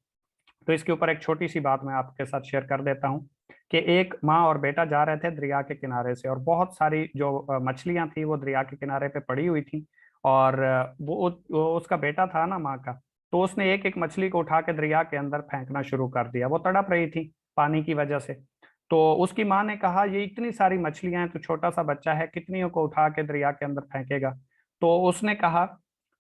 A: तो इसके ऊपर एक छोटी सी बात मैं आपके साथ शेयर कर देता हूँ कि एक माँ और बेटा जा रहे थे दरिया के किनारे से, और बहुत सारी जो मछलियां थी वो दरिया के किनारे पे पड़ी हुई थी। और वो उसका बेटा था ना माँ का, तो उसने एक एक मछली को उठा के दरिया के अंदर फेंकना शुरू कर दिया। वो तड़प रही थी पानी की वजह से। तो उसकी माँ ने कहा ये इतनी सारी मछलियां हैं, तो छोटा सा बच्चा है, कितनी को उठा के दरिया के अंदर फेंकेगा। तो उसने कहा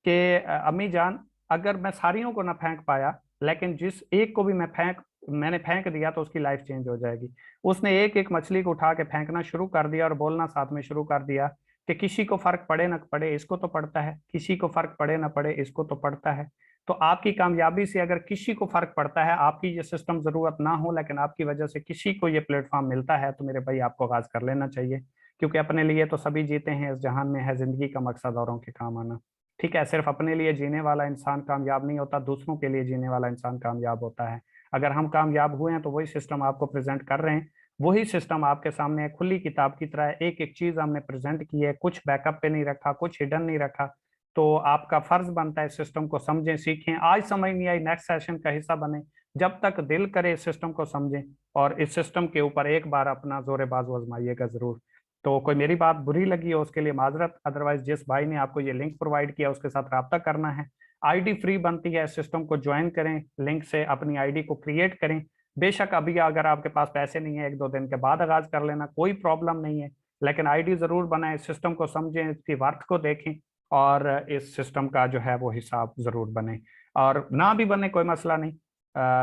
A: कि अम्मी जान, अगर मैं सारियों को ना फेंक पाया, लेकिन जिस एक को भी मैंने फेंक दिया तो उसकी लाइफ चेंज हो जाएगी। उसने एक एक मछली को उठा के फेंकना शुरू कर दिया और बोलना साथ में शुरू कर दिया कि किसी को फर्क पड़े ना पड़े इसको तो पड़ता है, किसी को फर्क पड़े ना पड़े इसको तो पड़ता है। तो आपकी कामयाबी से अगर किसी को फर्क पड़ता है, आपकी ये सिस्टम जरूरत ना हो, लेकिन आपकी वजह से किसी को ये प्लेटफॉर्म मिलता है, तो मेरे भाई आपको आगाज कर लेना चाहिए। क्योंकि अपने लिए तो सभी जीते हैं, इस जहान में है जिंदगी का मकसद औरों के काम आना। ठीक है, सिर्फ अपने लिए जीने वाला इंसान कामयाब नहीं होता, दूसरों के लिए जीने वाला इंसान कामयाब होता है। अगर हम कामयाब हुए हैं तो वही सिस्टम आपको प्रेजेंट कर रहे हैं, वही सिस्टम आपके सामने एक खुली किताब की तरह एक एक चीज हमने प्रेजेंट की है, कुछ बैकअप पे नहीं रखा, कुछ हिडन नहीं रखा। तो आपका फर्ज बनता है इस सिस्टम को समझें, सीखें। आज समझ नहीं आई, नेक्स्ट सेशन का हिस्सा बने। जब तक दिल करे इस सिस्टम को समझें, और इस सिस्टम के ऊपर एक बार अपना जोरे बाजू आजमाइएगा जरूर। तो कोई मेरी बात बुरी लगी हो उसके लिए माजरत, अदरवाइज जिस भाई ने आपको ये लिंक प्रोवाइड किया उसके साथ रब्ता करना है। आईडी फ्री बनती है, सिस्टम को ज्वाइन करें, लिंक से अपनी आईडी को क्रिएट करें। बेशक अभी अगर आपके पास पैसे नहीं है, 1-2 दिन के बाद आगाज कर लेना, कोई प्रॉब्लम नहीं है। लेकिन आईडी जरूर बनाएं, सिस्टम को समझें, इसकी वर्थ को देखें, और इस सिस्टम का जो है वो हिसाब जरूर बने। और ना भी बने कोई मसला नहीं,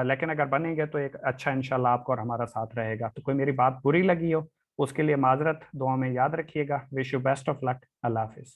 A: लेकिन अगर बनेंगे तो एक अच्छा इंशाल्लाह आपको और हमारा साथ रहेगा। तो कोई मेरी बात बुरी लगी हो उसके लिए माजरत, दुआ में याद रखिएगा। Wish you best of luck. Allah Hafiz.